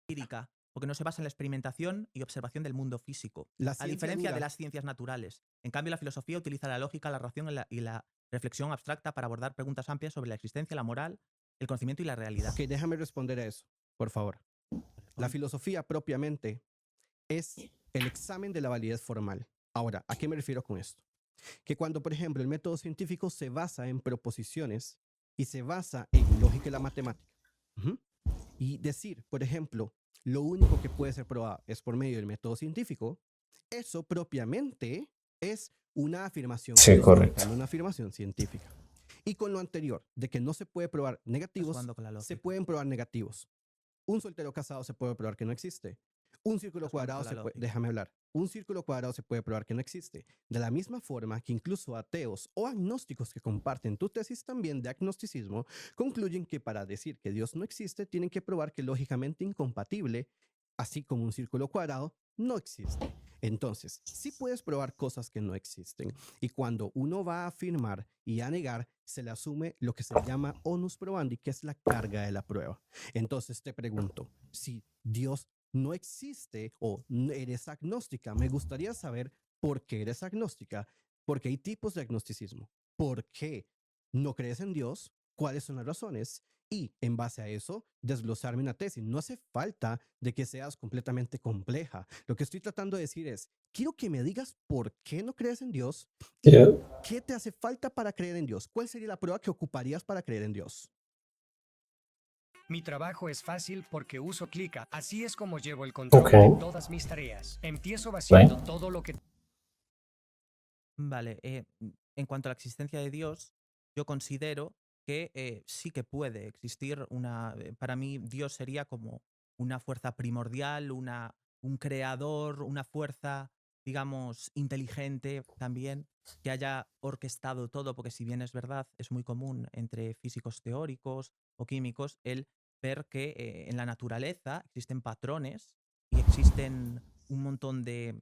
Empírica, porque no se basa en la experimentación y observación del mundo físico, La a ciencia diferencia de dura. las ciencias naturales. En cambio, la filosofía utiliza la lógica, la razón y la reflexión abstracta para abordar preguntas amplias sobre la existencia, la moral, el conocimiento y la realidad. Ok, déjame responder a eso, por favor. La filosofía propiamente es el examen de la validez formal. Ahora, ¿a qué me refiero con esto? Que cuando, por ejemplo, el método científico se basa en proposiciones y se basa en lógica y la matemática. Ujú. Y decir, por ejemplo, lo único que puede ser probado es por medio del método científico, eso propiamente es una afirmación Sí, filosófica, correcto. no una afirmación científica. Y con lo anterior, de que no se puede probar Estás negativos, jugando con la se lógica. pueden probar negativos. Un soltero casado se puede probar que no existe. Un círculo Estás jugando cuadrado con la se puede, lógica. déjame hablar. Un círculo cuadrado se puede probar que no existe. De la misma forma que incluso ateos o agnósticos que comparten tu tesis también de agnosticismo concluyen que para decir que Dios no existe tienen que probar que lógicamente incompatible, así como un círculo cuadrado, no existe. Entonces, sí puedes probar cosas que no existen. Y cuando uno va a afirmar y a negar, se le asume lo que se llama onus probandi, que es la carga de la prueba. Entonces te pregunto, si Dios no existe o eres agnóstica, me gustaría saber por qué eres agnóstica, porque hay tipos de agnosticismo. ¿Por qué no crees en Dios? ¿Cuáles son las razones? Y en base a eso, desglosarme una tesis. No hace falta de que seas completamente compleja. Lo que estoy tratando de decir es, quiero que me digas por qué no crees en Dios y Yeah. qué te hace falta para creer en Dios. ¿Cuál sería la prueba que ocuparías para creer en Dios? Mi trabajo es fácil porque uso Clica. Así es como llevo el control de Ok. todas mis tareas. Empiezo vaciando Right. todo lo que Vale, en cuanto a la existencia de Dios, yo considero que sí que puede existir para mí Dios sería como una fuerza primordial, un creador, una fuerza, digamos, inteligente también, que haya orquestado todo, porque si bien es verdad, es muy común entre físicos teóricos o químicos el ver que en la naturaleza existen patrones y existen un montón de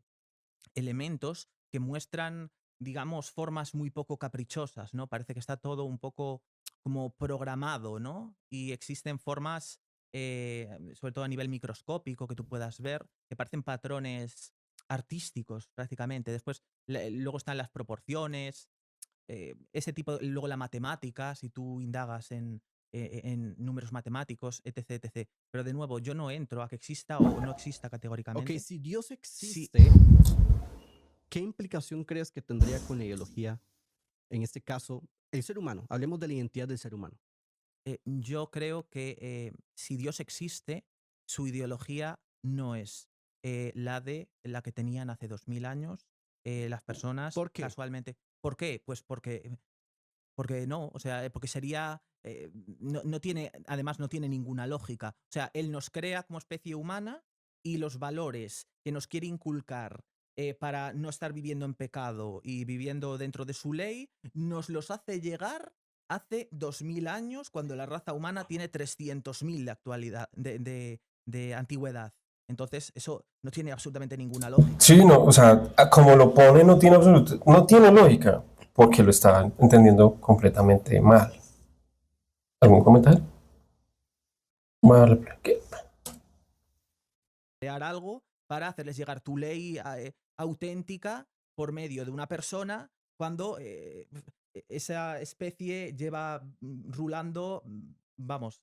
elementos que muestran, digamos, formas muy poco caprichosas, ¿no? Parece que está todo un poco como programado, ¿no? Y existen formas, sobre todo a nivel microscópico, que tú puedas ver, que parecen patrones artísticos prácticamente. Después, luego están las proporciones, ese tipo, luego la matemática, si tú indagas en números matemáticos, etc, etc. Pero de nuevo, yo no entro a que exista o no exista categóricamente. Ok, si Dios Sí, existe, ¿qué implicación crees que tendría con la ideología, en este caso, el ser humano? Hablemos de la identidad del ser humano. yo creo que si Dios existe, su ideología no es la que tenían hace 2000 años las personas ¿Por qué? casualmente. ¿Por qué? Pues porque no, o sea, porque sería, no tiene, además no tiene ninguna lógica. O sea, él nos crea como especie humana y los valores que nos quiere inculcar para no estar viviendo en pecado y viviendo dentro de su ley, nos los hace llegar hace 2000 años, cuando la raza humana tiene 300.000 de actualidad, de antigüedad. Entonces, eso no tiene absolutamente ninguna lógica. Sí, no, o sea, como lo pone no tiene lógica, porque lo está entendiendo completamente mal. ¿Algún comentario? Vale, Crear algo para hacerles llegar tu ley auténtica por medio de una persona cuando esa especie lleva rulando, vamos,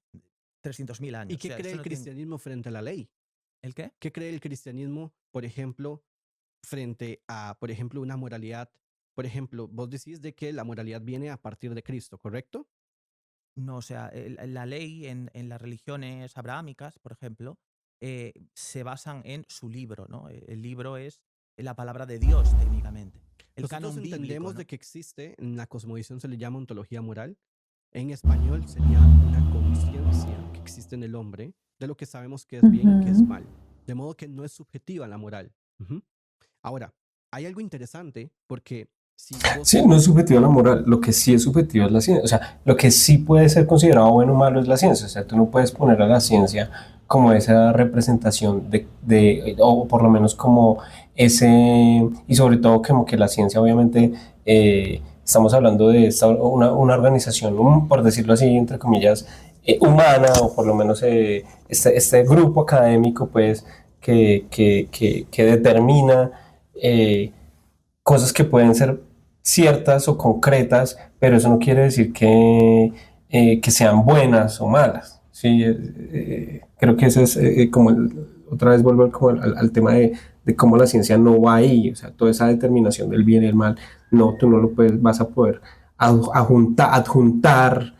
300.000 años. ¿Y qué O sea, cree eso el no tiene- cristianismo frente a la ley? ¿El qué? ¿Qué cree el cristianismo, por ejemplo, frente a, por ejemplo, una moralidad? Por ejemplo, vos decís de que la moralidad viene a partir de Cristo, ¿correcto? No, o sea, la ley en las religiones abrahámicas, por ejemplo, se basan en su libro, ¿no? El libro es la palabra de Dios, técnicamente. El Nosotros canon bíblico, entendemos ¿no? de que existe, en la cosmovisión se le llama ontología moral. En español sería una conciencia que existe en el hombre de lo que sabemos que es bien y que es Ujú. mal. De modo que no es subjetiva la moral. Ujú. Ahora, hay algo interesante porque si vos... Sí, no es subjetiva la moral, lo que sí es subjetivo es la ciencia. O sea, lo que sí puede ser considerado bueno o malo es la ciencia. O sea, tú no puedes poner a la ciencia como esa representación o por lo menos como ese, y sobre todo como que la ciencia obviamente, estamos hablando de una organización, por decirlo así, entre comillas, humana, o por lo menos este grupo académico, pues, que determina cosas que pueden ser ciertas o concretas, pero eso no quiere decir que sean buenas o malas. ¿Sí? Creo que ese es otra vez vuelvo como al tema de cómo la ciencia no va ahí, o sea, toda esa determinación del bien y el mal, no, tú no lo puedes, vas a poder adjuntar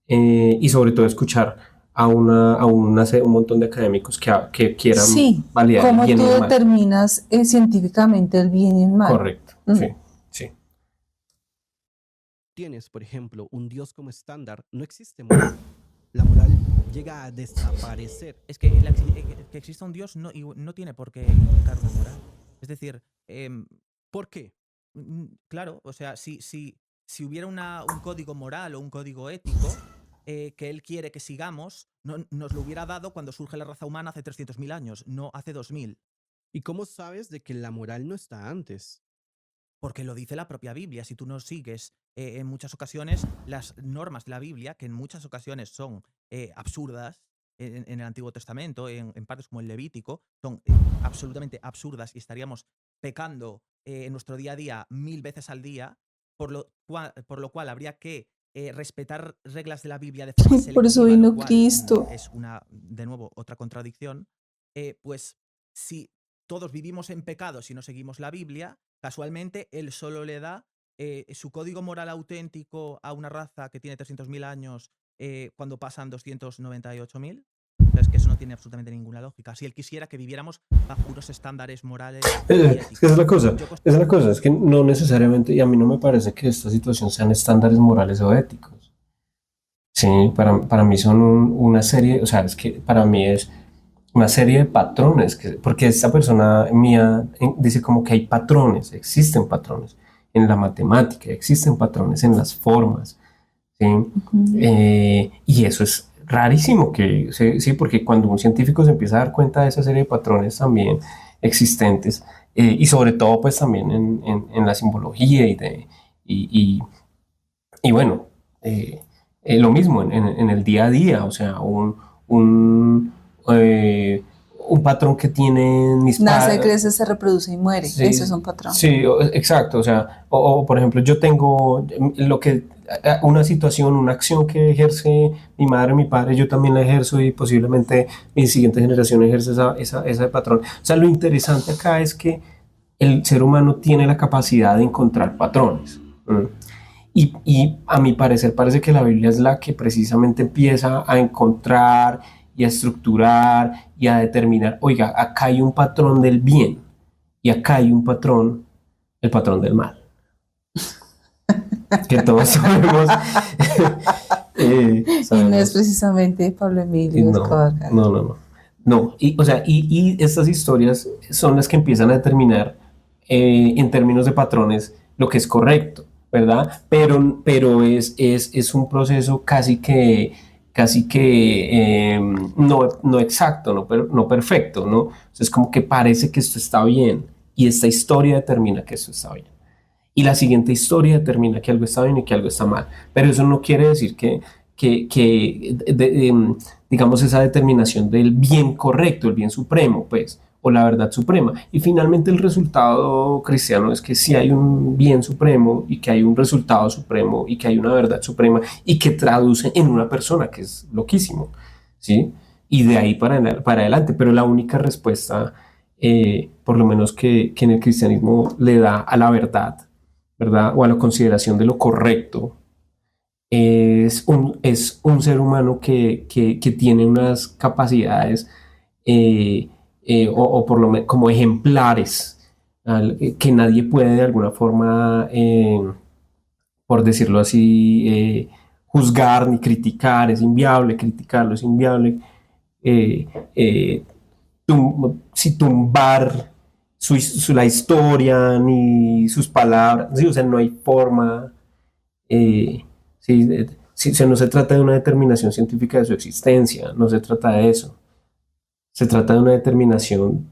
y sobre todo escuchar un montón de académicos que quieran Sí, validar el ¿cómo bien tú y el mal. determinas científicamente el bien y el mal? Correcto, sí, sí. tienes, por ejemplo, un Dios como estándar, no existe moral. La moral llega a desaparecer. Es que que exista un Dios no tiene por qué implicar una moral. Es decir, ¿Por qué? claro, o sea, si hubiera un código moral o un código ético que él quiere que sigamos, nos lo hubiera dado cuando surge la raza humana hace 300.000 años, no hace 2.000. ¿Y cómo sabes de que la moral no está antes? Porque lo dice la propia Biblia. Si tú no sigues en muchas ocasiones las normas de la Biblia, que en muchas ocasiones son absurdas, en el Antiguo Testamento, en partes como el Levítico, son absolutamente absurdas y estaríamos pecando en nuestro día a día 1000 veces al día, por lo cual habría que respetar reglas de la Biblia de forma selectiva, Por eso lo vino cual Cristo. es de nuevo, otra contradicción. Pues si todos vivimos en pecado si no seguimos la Biblia, casualmente él solo le da su código moral auténtico a una raza que tiene 300.000 años cuando pasan 298.000. O sea, es que eso no tiene absolutamente ninguna lógica. Si él quisiera que viviéramos bajo unos estándares morales y Es que esa es la cosa, Yo esa es la cosa, es que no necesariamente, y a mí no me parece que esta situación sean estándares morales o éticos. Sí, para mí son una serie, o sea, es que para mí es una serie de patrones, porque esta persona mía dice como que hay patrones, existen patrones en la matemática, existen patrones en las formas, ¿sí? Y eso es rarísimo, sí, porque cuando un científico se empieza a dar cuenta de esa serie de patrones también existentes, y sobre todo pues también en la simbología y bueno, lo mismo en el día a día, o sea, un patrón que tienen mis Nace, padres. crece, se reproduce y muere. Sí, Eso es un patrón. Sí, exacto, o sea, o por ejemplo, yo tengo una situación, una acción que ejerce mi madre, mi padre, yo también la ejerzo y posiblemente mi siguiente generación ejerce ese patrón. O sea, lo interesante acá es que el ser humano tiene la capacidad de encontrar patrones. Y a mi parecer parece que la Biblia es la que precisamente empieza a encontrar y a estructurar y a determinar, oiga, acá hay un patrón del bien y acá hay un patrón, el patrón del mal. Que todos sabemos. Y no es precisamente Pablo Emilio Escobar. No, y estas historias son las que empiezan a determinar en términos de patrones lo que es correcto, ¿verdad? Pero es un proceso casi que no exacto, no perfecto, ¿no? O sea, es como que parece que esto está bien y esta historia determina que esto está bien. Y la siguiente historia determina que algo está bien y que algo está mal. Pero eso no quiere decir digamos, esa determinación del bien correcto, el bien supremo, pues, o la verdad suprema. Y finalmente el resultado cristiano es que sí hay un bien supremo y que hay un resultado supremo y que hay una verdad suprema y que traduce en una persona, que es loquísimo, ¿sí? Y de ahí para adelante, pero la única respuesta, por lo menos que en el cristianismo le da a la verdad, ¿verdad? O a la consideración de lo correcto, es un ser humano que tiene unas capacidades o por lo menos como ejemplares que nadie puede de alguna forma, por decirlo así, juzgar ni criticar. Es inviable criticarlo, es inviable si tumbar la historia ni sus palabras, ¿sí? O sea, no hay forma. Sí, sí, o sea, no se trata de una determinación científica de su existencia, no se trata de eso. Se trata de una determinación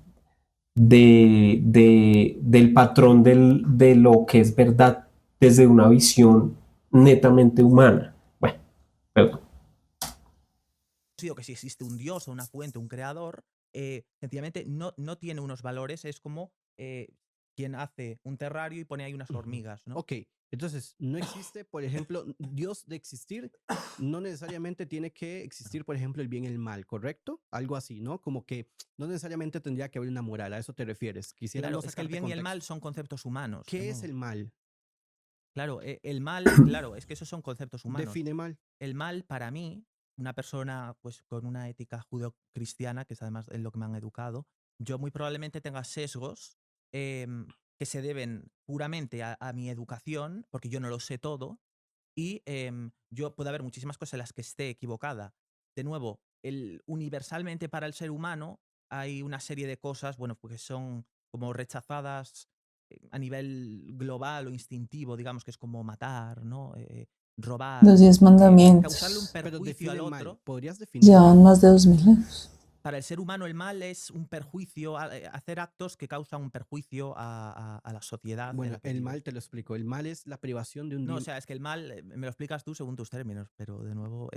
del patrón de lo que es verdad desde una visión netamente humana. Bueno, perdón. Digo que si existe un dios o una fuente, un creador, sencillamente no tiene unos valores, es como quien hace un terrario y pone ahí unas hormigas, ¿no? Ok, entonces no existe, por ejemplo, Dios de existir, no necesariamente tiene que existir, por ejemplo, el bien y el mal, ¿correcto? Algo así, ¿no? Como que no necesariamente tendría que haber una moral, a eso te refieres. Quisiera Claro, no es que el sacarte bien y el mal contexto. son conceptos humanos. ¿Qué es el mal? Claro, el mal, claro, es que esos son conceptos humanos. Define mal. El mal, para mí, una persona pues con una ética judeocristiana, que es además en lo que me han educado, yo muy probablemente tenga sesgos que se deben puramente a mi educación, porque yo no lo sé todo, y yo puedo haber muchísimas cosas en las que esté equivocada. De nuevo, universalmente para el ser humano hay una serie de cosas, bueno, pues que son como rechazadas a nivel global o instintivo, digamos, que es como matar, ¿no? Robar, Los 10 causarle un mandamientos Pero perjuicio al define mal. otro. ¿Podrías definir mal? llevan más de 2000 años. Para el ser humano el mal es un perjuicio, hacer actos que causan un perjuicio a la sociedad en Bueno, la que el vive. mal te lo explico. El mal es la privación de un No, o bien. sea, es que el mal me lo explicas tú según tus términos, pero de nuevo,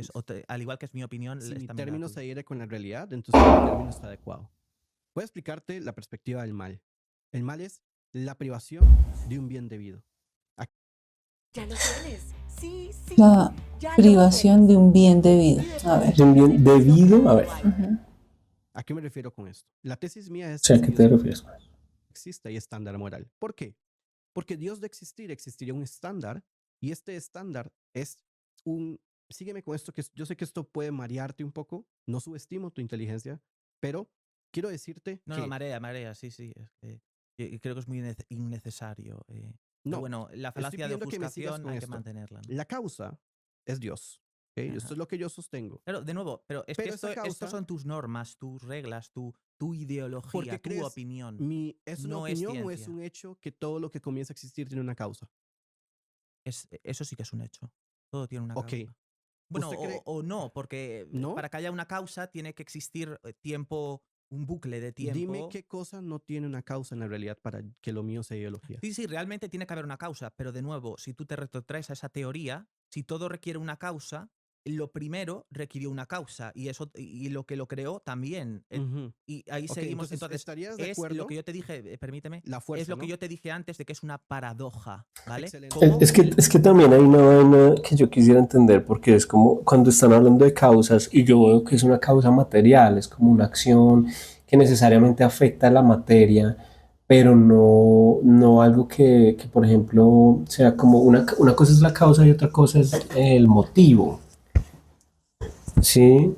al igual que es mi opinión, Si es mi también la término se tuya. adhiere con la realidad, entonces mi término está adecuado. Voy a explicarte la perspectiva del mal. El mal es la privación de un bien debido. Ya lo tienes. Sí, sí. La Ya lo privación tienes. de un bien debido. A ver. Es un bien debido, a ver. Ujú. ¿A qué me refiero con esto? La tesis mía es O sea, ¿a que qué Dios te no refieres? existe y estándar moral. ¿Por qué? Porque Dios de existir existiría un estándar y este estándar es un... Sígueme con esto, que yo sé que esto puede marearte un poco, no subestimo tu inteligencia, pero quiero decirte No, que no, marea, sí, sí. Es que creo que es muy innecesario. Pero no, bueno, la estoy falacia de pidiendo que me sigas ofuscación con hay que esto. mantenerla, ¿no? La causa es Dios. ¿Ok? Ajá. Esto es lo que yo sostengo. Claro, de nuevo, pero es que Pero esa estos causa, son tus normas, tus reglas, tu ¿por ideología, qué tu crees opinión. es una No es opinión o es ciencia. un hecho que todo lo que comienza a existir tiene una causa? Eso sí que es un hecho. Todo tiene una Ok. causa. Bueno, ¿Usted cree? o no, porque ¿No? para que haya una causa tiene que existir tiempo, un bucle de Dime tiempo. qué cosa no tiene una causa en la realidad para que lo mío sea ideología. Sí, sí, realmente tiene que haber una causa, pero de nuevo, si tú te retrotraes a esa teoría, si todo requiere una causa, lo primero requirió una causa y eso y lo que lo creó también. Ujú. Y ahí Ok, seguimos. entonces, Entonces, ¿estarías de es lo acuerdo? que yo te dije, permíteme, La es fuerza, lo que ¿no? yo te dije antes de que es una paradoja, ¿vale? Excelente. ¿Cómo? Es que también hay una vaina que yo quisiera entender, porque es como cuando están hablando de causas y yo veo que es una causa material, es como una acción que necesariamente afecta a la materia, pero no algo que, por ejemplo, sea como una cosa es la causa y otra cosa es el motivo. ¿Sí?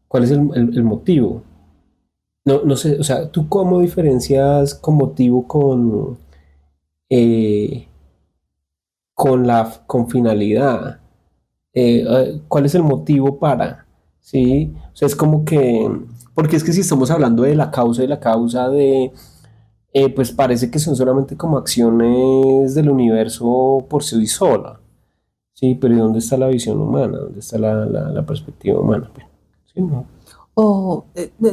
¿Cuál es el motivo? No sé, o sea, ¿tú cómo diferencias con motivo eh, con finalidad? ¿Cuál es el motivo para? ¿Sí? O sea, es como que, porque es que si estamos hablando de la causa y la causa pues parece que son solamente como acciones del universo por sí sola. Sí, pero ¿y dónde está la visión humana? ¿Dónde está la perspectiva humana? Sí, ¿no? O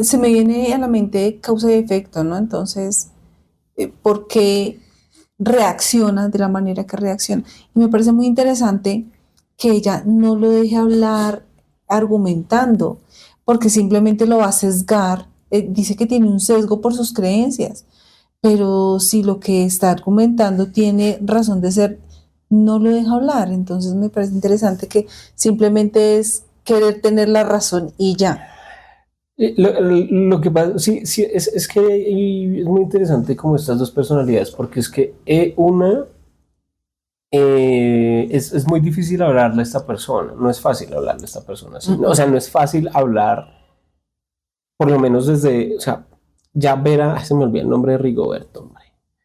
se me viene a la mente causa y efecto, ¿no? Entonces, ¿por qué reacciona de la manera que reacciona? Y me parece muy interesante que ella no lo deje hablar argumentando, porque simplemente lo va a sesgar dice que tiene un sesgo por sus creencias, pero si lo que está argumentando tiene razón de ser, no lo deja hablar. Entonces me parece interesante que simplemente es querer tener la razón y ya. Lo que pasa, sí, sí, es que es muy interesante como estas dos personalidades, porque es que es muy difícil hablarle a esta persona, no es fácil hablarle a esta persona, ¿sí? O sea, no es fácil hablar, por lo menos desde, o sea, ya verá, se me olvidó el nombre de Rigoberto, hombre.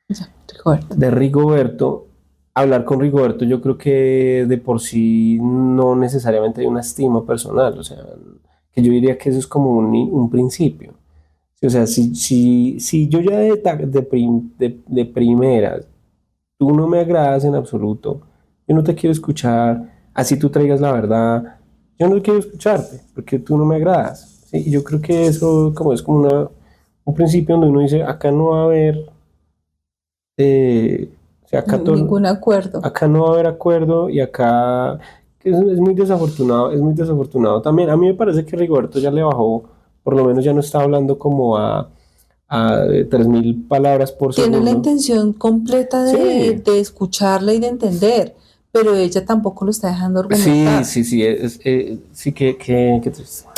Ya, Rigoberto. De Rigoberto, hablar con Rigoberto, yo creo que de por sí no necesariamente hay una estima personal, o sea, que yo diría que eso es como un principio. O sea, si yo ya de primera, tú no me agradas en absoluto, yo no te quiero escuchar, así tú traigas la verdad, yo no quiero escucharte, porque tú no me agradas. ¿Sí? Y yo creo que eso como es como un principio donde uno dice, acá no va a haber, o sea, Ningún acuerdo. acá no va a haber acuerdo y acá es muy desafortunado, es muy desafortunado también. A mí me parece que Rigoberto ya le bajó, por lo menos ya no está hablando como a 3.000 palabras por Tiene la segundo. intención completa Sí. de escucharla y de entender, pero ella tampoco lo está dejando Sí, argumentar. sí, sí, sí, qué triste.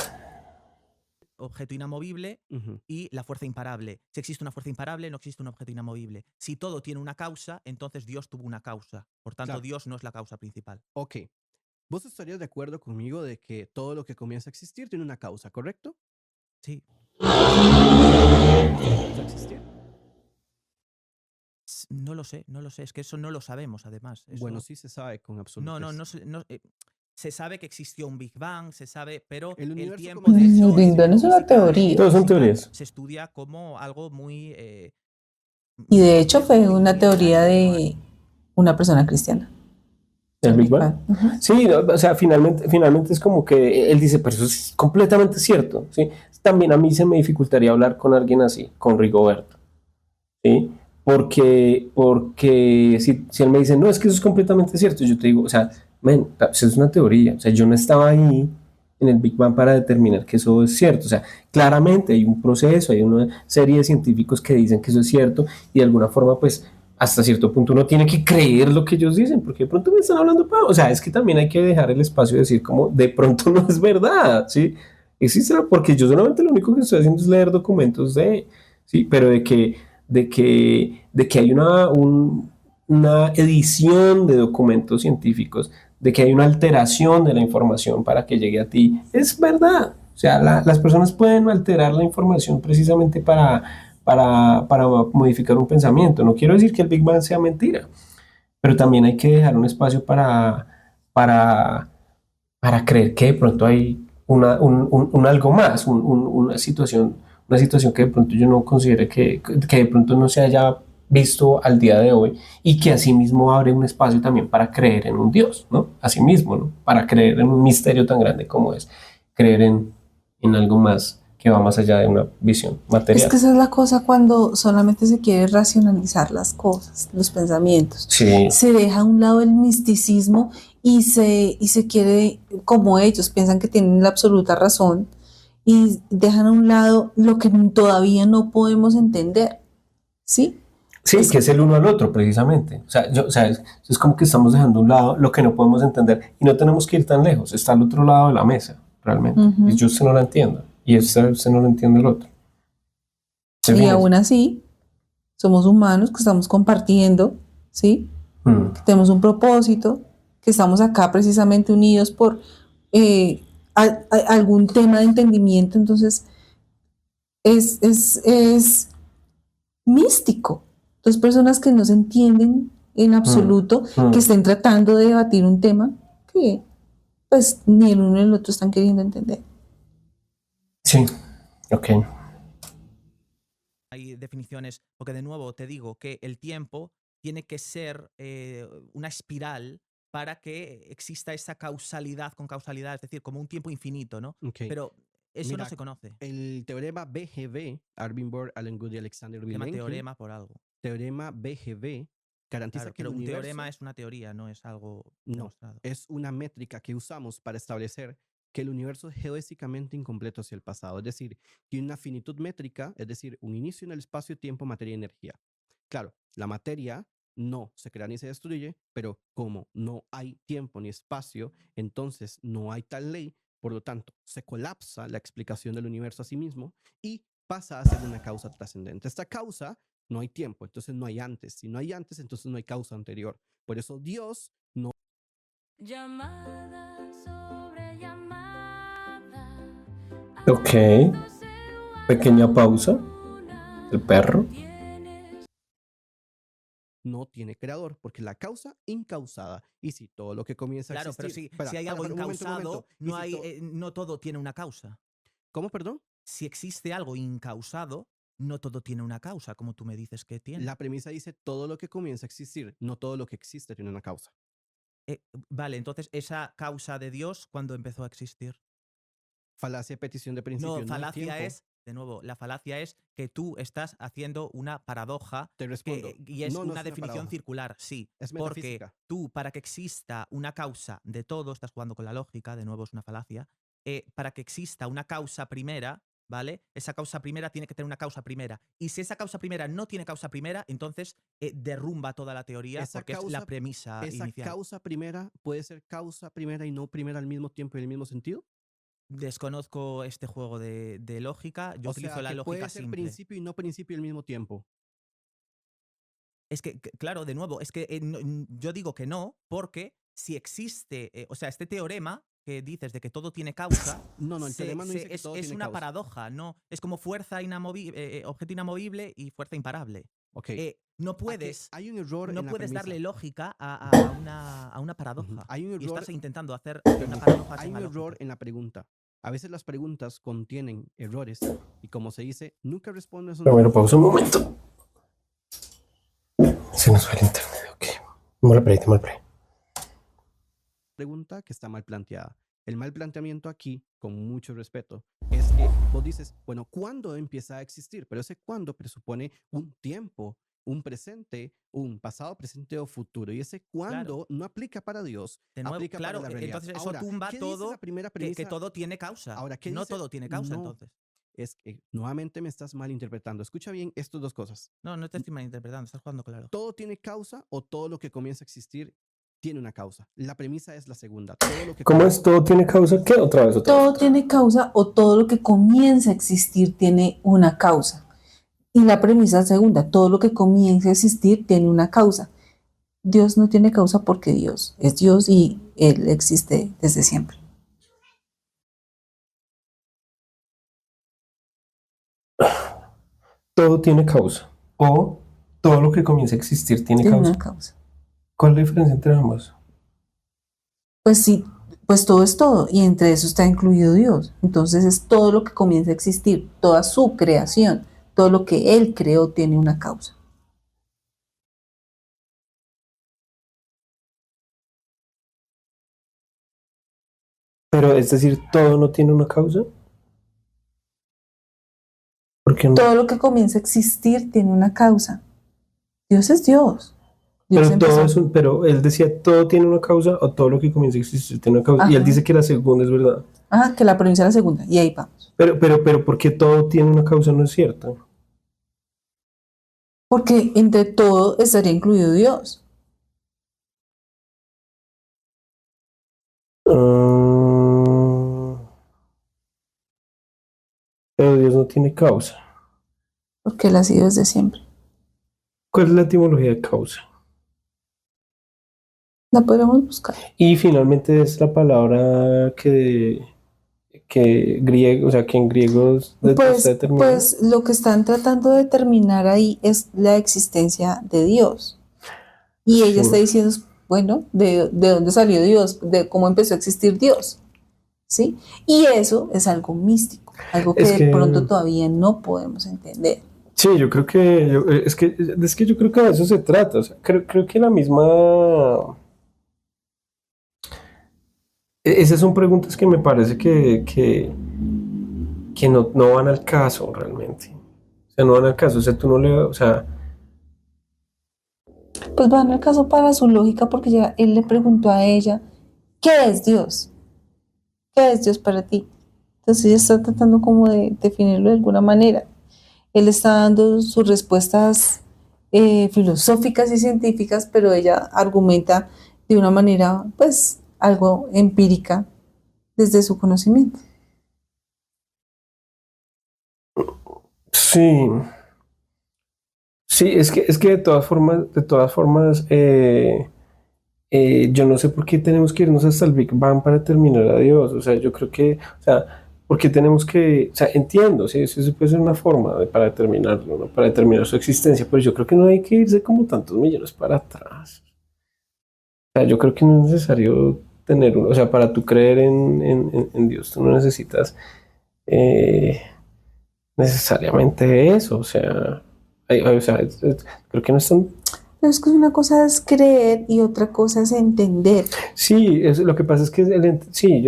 Objeto inamovible Ujú. y la fuerza imparable. Si existe una fuerza imparable, no existe un objeto inamovible. Si todo tiene una causa, entonces Dios tuvo una causa. Por tanto, Claro. Dios no es la causa principal. Ok. ¿Vos estarías de acuerdo conmigo de que todo lo que comienza a existir tiene una causa, correcto? Sí. ¿Comienza a existir? No lo sé, no lo sé. Es que eso no lo sabemos, además. Eso... Bueno, sí se sabe con absolutez. Se sabe que existió un Big Bang, se sabe, pero El el universo tiempo, de comenzó hecho, El Big Bang es una física, teoría. Todos son física, teorías. se estudia como algo muy... Y de hecho fue muy una teoría milenario, ¿no? de una persona cristiana. ¿El El Big Big Bang? Bang. Ujú. Sí, no, o sea, finalmente es como que él dice, pero eso es completamente cierto, ¿sí? También a mí se me dificultaría hablar con alguien así, con Rigoberto, ¿sí? Porque si él me dice, no, es que eso es completamente cierto, yo te digo, o sea, men, eso es una teoría, o sea, yo no estaba ahí en el Big Bang para determinar que eso es cierto, o sea, claramente hay un proceso, hay una serie de científicos que dicen que eso es cierto y de alguna forma, pues, hasta cierto punto uno tiene que creer lo que ellos dicen, porque de pronto me están hablando, o sea, es que también hay que dejar el espacio de decir como de pronto no es verdad, ¿sí? Existe, porque yo solamente lo único que estoy haciendo es leer documentos sí, pero de que hay una edición de documentos científicos, de que hay una alteración de la información para que llegue a ti, es verdad. O sea, las personas pueden alterar la información precisamente para modificar un pensamiento. No quiero decir que el Big Bang sea mentira, pero también hay que dejar un espacio para, para creer que de pronto hay un algo más, una situación que de pronto yo no considere que de pronto no se haya visto al día de hoy y que asimismo abre un espacio también para creer en un Dios, ¿no? Asimismo, ¿no? Para creer en un misterio tan grande como es creer en algo más que va más allá de una visión Es material. que esa es la cosa cuando solamente se quiere racionalizar las cosas, los pensamientos. Sí. Se deja a un lado el misticismo y se quiere, como ellos piensan que tienen la absoluta razón, y dejan a un lado lo que todavía no podemos entender. ¿Sí? Sí, que es el uno al otro, precisamente. O sea, es como que estamos dejando a un lado lo que no podemos entender y no tenemos que ir tan lejos. Está al otro lado de la mesa, realmente. Ujú. Y yo usted no la entiendo. Y usted no lo entiende el otro. Y aún así, somos humanos que estamos compartiendo, ¿sí? Que tenemos un propósito, que estamos acá precisamente unidos por algún tema de entendimiento. Entonces, es místico. Dos personas que no se entienden en absoluto, que estén tratando de debatir un tema que pues ni el uno ni el otro están queriendo entender. Sí, ok. Hay definiciones, porque de nuevo te digo que el tiempo tiene que ser una espiral para que exista esa causalidad con causalidad, es decir, como un tiempo infinito, ¿no? Okay. Pero eso Mira, no se conoce. El teorema BGB, Arvin Bohr, Alan Guth y Alexander Se llama Vilenkin, teorema por algo. teorema BGB garantiza Claro, que el pero un universo teorema es una teoría, no es algo no, demostrado. es una métrica que usamos para establecer que el universo es geodésicamente incompleto hacia el pasado, es decir, tiene una finitud métrica, es decir, un inicio en el espacio, tiempo, materia y energía. Claro, la materia no se crea ni se destruye, pero como no hay tiempo ni espacio, entonces no hay tal ley, por lo tanto, se colapsa la explicación del universo a sí mismo y pasa a ser una causa trascendente. Esta causa no hay tiempo, entonces no hay antes. Si no hay antes, entonces no hay causa anterior. Por eso Dios no. Llamada sobre llamada. Ok. Pequeña pausa. El perro. No tiene creador, porque la causa incausada. Y si todo lo que comienza a Claro, pero existir. si hay algo un momento, incausado, Y no, si no todo tiene una causa. ¿Cómo, perdón? Si existe algo incausado, no todo tiene una causa, como tú me dices que tiene. La premisa dice todo lo que comienza a existir, no todo lo que existe tiene una causa. Vale, entonces esa causa de Dios, ¿cuándo empezó a existir? Falacia de petición de principio. No, hay falacia tiempo. es, de nuevo, la falacia es que tú estás haciendo una paradoja Te respondo. y es No, no una es una definición paradoja. circular, sí. Es Porque metafísica. tú, para que exista una causa de todo, estás jugando con la lógica, de nuevo es una falacia, para que exista una causa primera, ¿vale? Esa causa primera tiene que tener una causa primera. Y si esa causa primera no tiene causa primera, entonces derrumba toda la teoría porque es la premisa ¿Esa inicial. causa primera puede ser causa primera y no primera al mismo tiempo y en el mismo sentido? Desconozco este juego de lógica. Yo O utilizo sea, la que lógica puede ser simple. principio y no principio al mismo tiempo. Es que, claro, de nuevo, es que yo digo que no, porque si existe, o sea, este teorema que dices de que todo tiene causa, No, el teorema no dice que todo es tiene una causa. paradoja, ¿no? Es como fuerza objeto inamovible y fuerza imparable. Ok. No puedes, hay un error no en la puedes darle premisa. lógica a una paradoja. Hay un Y error. estás intentando hacer que una paradoja Hay un tenga error lógica. en la pregunta. A veces las preguntas contienen errores y como se dice, nunca respondes. Primero pausa un momento. Se nos fue el internet, ok. Mal play. Pregunta que está mal planteada. El mal planteamiento aquí, con mucho respeto, es que vos dices, bueno, ¿cuándo empieza a existir? Pero ese cuándo presupone un tiempo, un presente, un pasado, presente o futuro. Y ese cuándo no aplica para Dios, De nuevo, aplica claro, para la realidad. entonces eso Ahora, tumba ¿qué dice todo, la primera que premisa? todo tiene causa. Ahora, ¿qué no dice? todo tiene causa, No, entonces. es que nuevamente me estás malinterpretando. Escucha bien estas dos cosas. No, no te estoy malinterpretando, estás jugando claro. ¿Todo tiene causa o todo lo que comienza a existir tiene una causa? La premisa es la segunda. Todo lo que ¿Cómo es? ¿Todo tiene causa? ¿Qué? Otra vez. Todo tiene causa o todo lo que comienza a existir tiene una causa. Y la premisa segunda, todo lo que comienza a existir tiene una causa. Dios no tiene causa porque Dios es Dios y Él existe desde siempre. Todo tiene causa. O todo lo que comienza a existir tiene Tiene causa. una causa. ¿Cuál es la diferencia entre ambos? Pues sí, pues todo es todo y entre eso está incluido Dios. Entonces es todo lo que comienza a existir, toda su creación, todo lo que Él creó tiene una causa. Pero es decir, ¿todo no tiene una causa? ¿Por qué no? Todo lo que comienza a existir tiene una causa. Dios es Dios. Dios Pero, todo empezó. es pero él decía, ¿todo tiene una causa o todo lo que comienza a existir tiene una causa? Y él Ajá. dice que la segunda es verdad. Que la premisa es la segunda y ahí vamos. Pero ¿por qué todo tiene una causa no es cierto? Porque entre todo estaría incluido Dios. Pero Dios no tiene causa. Porque Él ha sido desde siempre. ¿Cuál es la etimología de causa? La podremos buscar. Y finalmente es la palabra que griego, o sea, que en griego se determina. Pues lo que están tratando de determinar ahí es la existencia de Dios. Y ella está diciendo, bueno, ¿de dónde salió Dios? ¿De cómo empezó a existir Dios? ¿Sí? Y eso es algo místico, algo que de pronto todavía no podemos entender. Sí, yo creo que es que yo creo que de eso se trata. O sea, creo que la misma. Esas son preguntas que me parece que no van al caso realmente. O sea, no van al caso. O sea, tú no le. O sea. Pues van al caso para su lógica, porque ya él le preguntó a ella, ¿qué es Dios? ¿Qué es Dios para ti? Entonces ella está tratando como de definirlo de alguna manera. Él está dando sus respuestas filosóficas y científicas, pero ella argumenta de una manera, pues, algo empírica desde su conocimiento. Sí, sí, es que de todas formas, yo no sé por qué tenemos que irnos hasta el Big Bang para terminar a Dios. O sea, yo creo que, o sea, porque tenemos que, o sea, entiendo, sí, eso puede ser una forma para determinarlo, ¿no? Para determinar su existencia, pero yo creo que no hay que irse como tantos millones para atrás. O sea, yo creo que no es necesario tener uno, o sea, para tú creer en Dios, tú no necesitas eh, necesariamente eso, o sea, creo que no es tan. Pero es que una cosa es creer y otra cosa es entender. Sí, lo que pasa es que sí,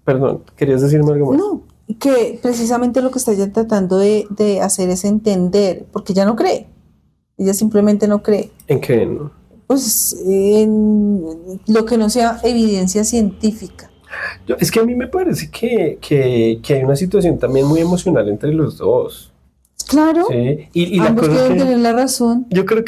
perdón, ¿querías decirme algo más? No, que precisamente lo que está ella tratando de hacer es entender, porque ella no cree. Ella simplemente no cree. ¿En qué no? Pues en lo que no sea evidencia científica. Es que a mí me parece que hay una situación también muy emocional entre los dos. Claro, ¿Sí? Y la ambos cosa es deben que tener la razón, yo creo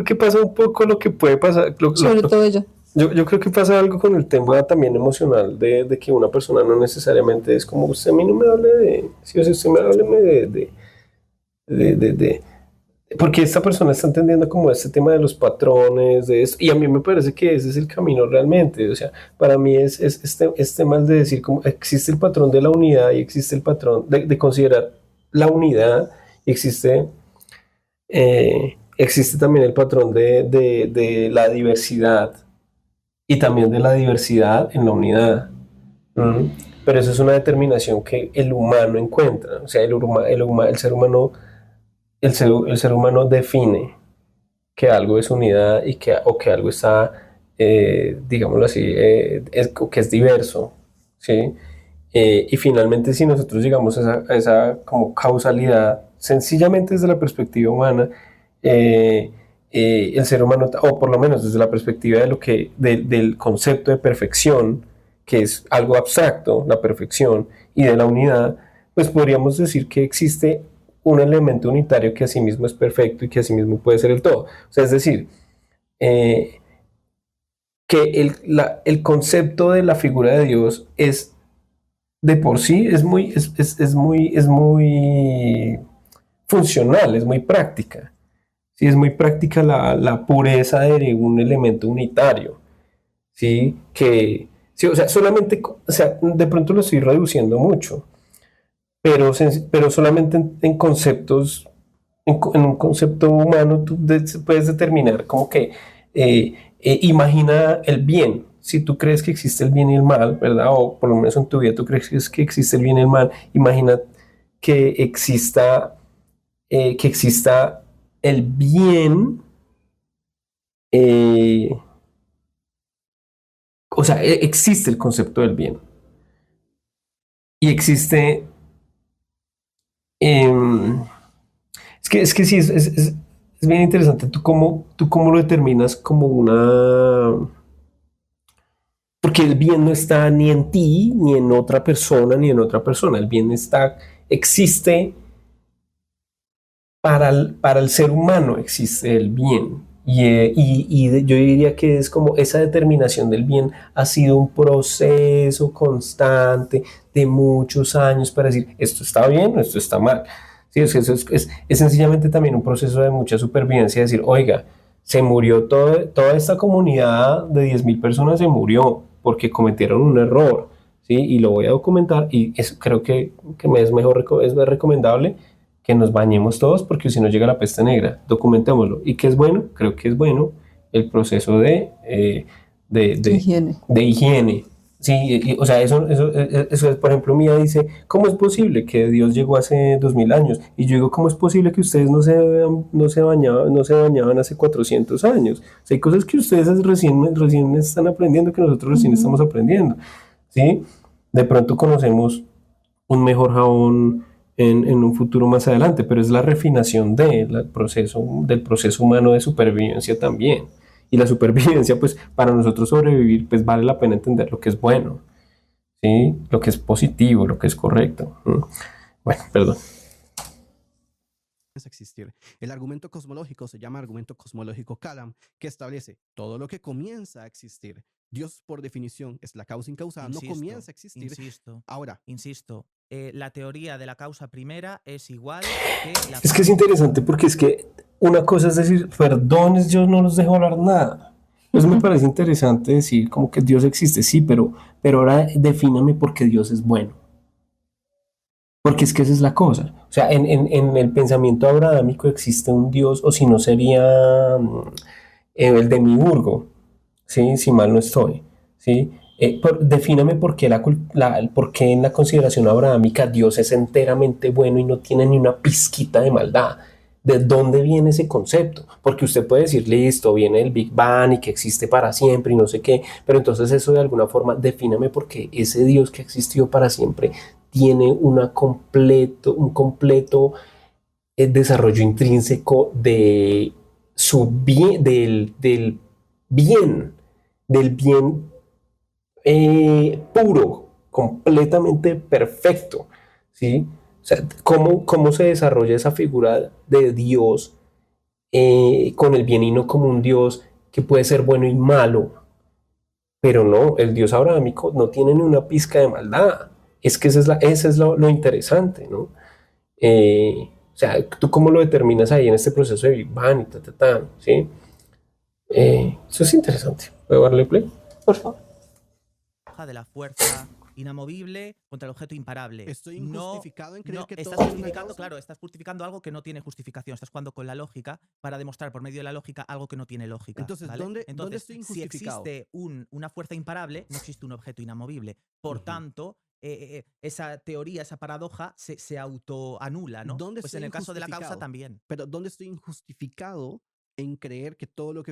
que pasa un poco lo que puede pasar. sobre todo ella. Yo creo que pasa algo con el tema también emocional de que una persona no necesariamente es como usted a mí no me hable de. Si usted me hábleme de porque esta persona está entendiendo como este tema de los patrones, de esto, y a mí me parece que ese es el camino realmente. O sea, para mí es este mal de decir como existe el patrón de la unidad y existe el patrón de considerar la unidad, y existe también el patrón de la diversidad y también de la diversidad en la unidad. ¿Mm? Pero eso es una determinación que el humano encuentra, o sea, el ser humano el ser humano define que algo es unidad o que algo está, digámoslo así, que es diverso, ¿sí? Y finalmente, si nosotros llegamos a esa como causalidad, sencillamente desde la perspectiva humana, el ser humano, o por lo menos desde la perspectiva del concepto de perfección, que es algo abstracto, la perfección, y de la unidad, pues podríamos decir que existe un elemento unitario que asimismo es perfecto y que asimismo puede ser el todo. O sea, es decir, que el concepto de la figura de Dios es de por sí, es muy funcional, es muy práctica. Sí, es muy práctica la pureza de un elemento unitario. ¿Sí? Sí, o sea, solamente, o sea, de pronto lo estoy reduciendo mucho, pero solamente en conceptos, en un concepto humano, tú puedes determinar como que imagina el bien. Si tú crees que existe el bien y el mal, ¿verdad? O por lo menos en tu vida tú crees que existe el bien y el mal, imagina que exista el bien, o sea, existe el concepto del bien y existe. em, es que sí, es bien interesante. ¿Tú cómo lo determinas como una. Porque el bien no está ni en ti, ni en otra persona, ni en otra persona. El bien existe para el ser humano, existe el bien. Y yo diría que es como esa determinación del bien ha sido un proceso constante de muchos años para decir esto está bien o esto está mal. Sí, es sencillamente también un proceso de mucha supervivencia, decir, oiga, se murió toda esta comunidad de 10.000 personas, se murió porque cometieron un error, ¿sí? Y lo voy a documentar y creo que es es más recomendable que nos bañemos todos porque si no llega la peste negra, documentémoslo. ¿Y qué es bueno? Creo que es bueno el proceso de Higiene. higiene. Sí, o sea, eso es, por ejemplo, Mía dice, ¿cómo es posible que Dios llegó hace 2000 años? Y yo digo, ¿cómo es posible que ustedes no se bañaban hace 400 años? O sea, hay cosas que ustedes recién están aprendiendo que nosotros recién estamos aprendiendo, ¿sí? De pronto conocemos un mejor jabón en un futuro más adelante, pero es la refinación del proceso humano de supervivencia también. Y la supervivencia, pues para nosotros sobrevivir, pues vale la pena entender lo que es bueno. ¿sí? Lo que es positivo, lo que es correcto. Bueno, perdón. Existir. El argumento cosmológico se llama argumento cosmológico Kalam, que establece todo lo que comienza a existir. Dios, por definición, es la causa incausada, no comienza a existir. Ahora, Insisto, la teoría de la causa primera es igual que la Es que es interesante porque es que una cosa es decir, perdones, Dios no los dejo hablar nada. Eso me parece interesante decir como que Dios existe, sí, pero ahora defíname por qué Dios es bueno. Porque es que esa es la cosa. O sea, en el pensamiento abrahámico existe un Dios, o si no sería el demiurgo, ¿sí? Si mal no estoy, ¿sí? Defíname por qué, por qué en la consideración abrahámica Dios es enteramente bueno y no tiene ni una pizquita de maldad. ¿De dónde viene ese concepto? Porque usted puede decir, listo, viene el Big Bang y que existe para siempre y no sé qué, pero entonces eso de alguna forma, defíname por qué ese Dios que existió para siempre tiene un completo desarrollo intrínseco de su bien, del bien, del bien puro, completamente perfecto, ¿sí? O sea, ¿cómo se desarrolla esa figura de Dios con el bien y no como un Dios que puede ser bueno y malo? Pero no, el Dios abrahámico no tiene ni una pizca de maldad. Es que ese es lo interesante, ¿no? O sea, ¿tú cómo lo determinas ahí en este proceso de Big Bang y ¿sí? Eso es interesante. ¿Puedo darle play? Por favor. de la fuerza inamovible contra el objeto imparable. Estoy injustificado en creer que estás todo es una justificando, causa. claro, estás justificando algo que no tiene justificación. Estás jugando con la lógica para demostrar por medio de la lógica algo que no tiene lógica. Entonces, ¿vale? ¿dónde Entonces, estoy si injustificado? existe una fuerza imparable, no existe un objeto inamovible. Por tanto, esa teoría, esa paradoja se autoanula, ¿no? ¿Dónde Pues estoy en el caso de la causa injustificado? también. Pero ¿dónde estoy injustificado en creer que todo lo que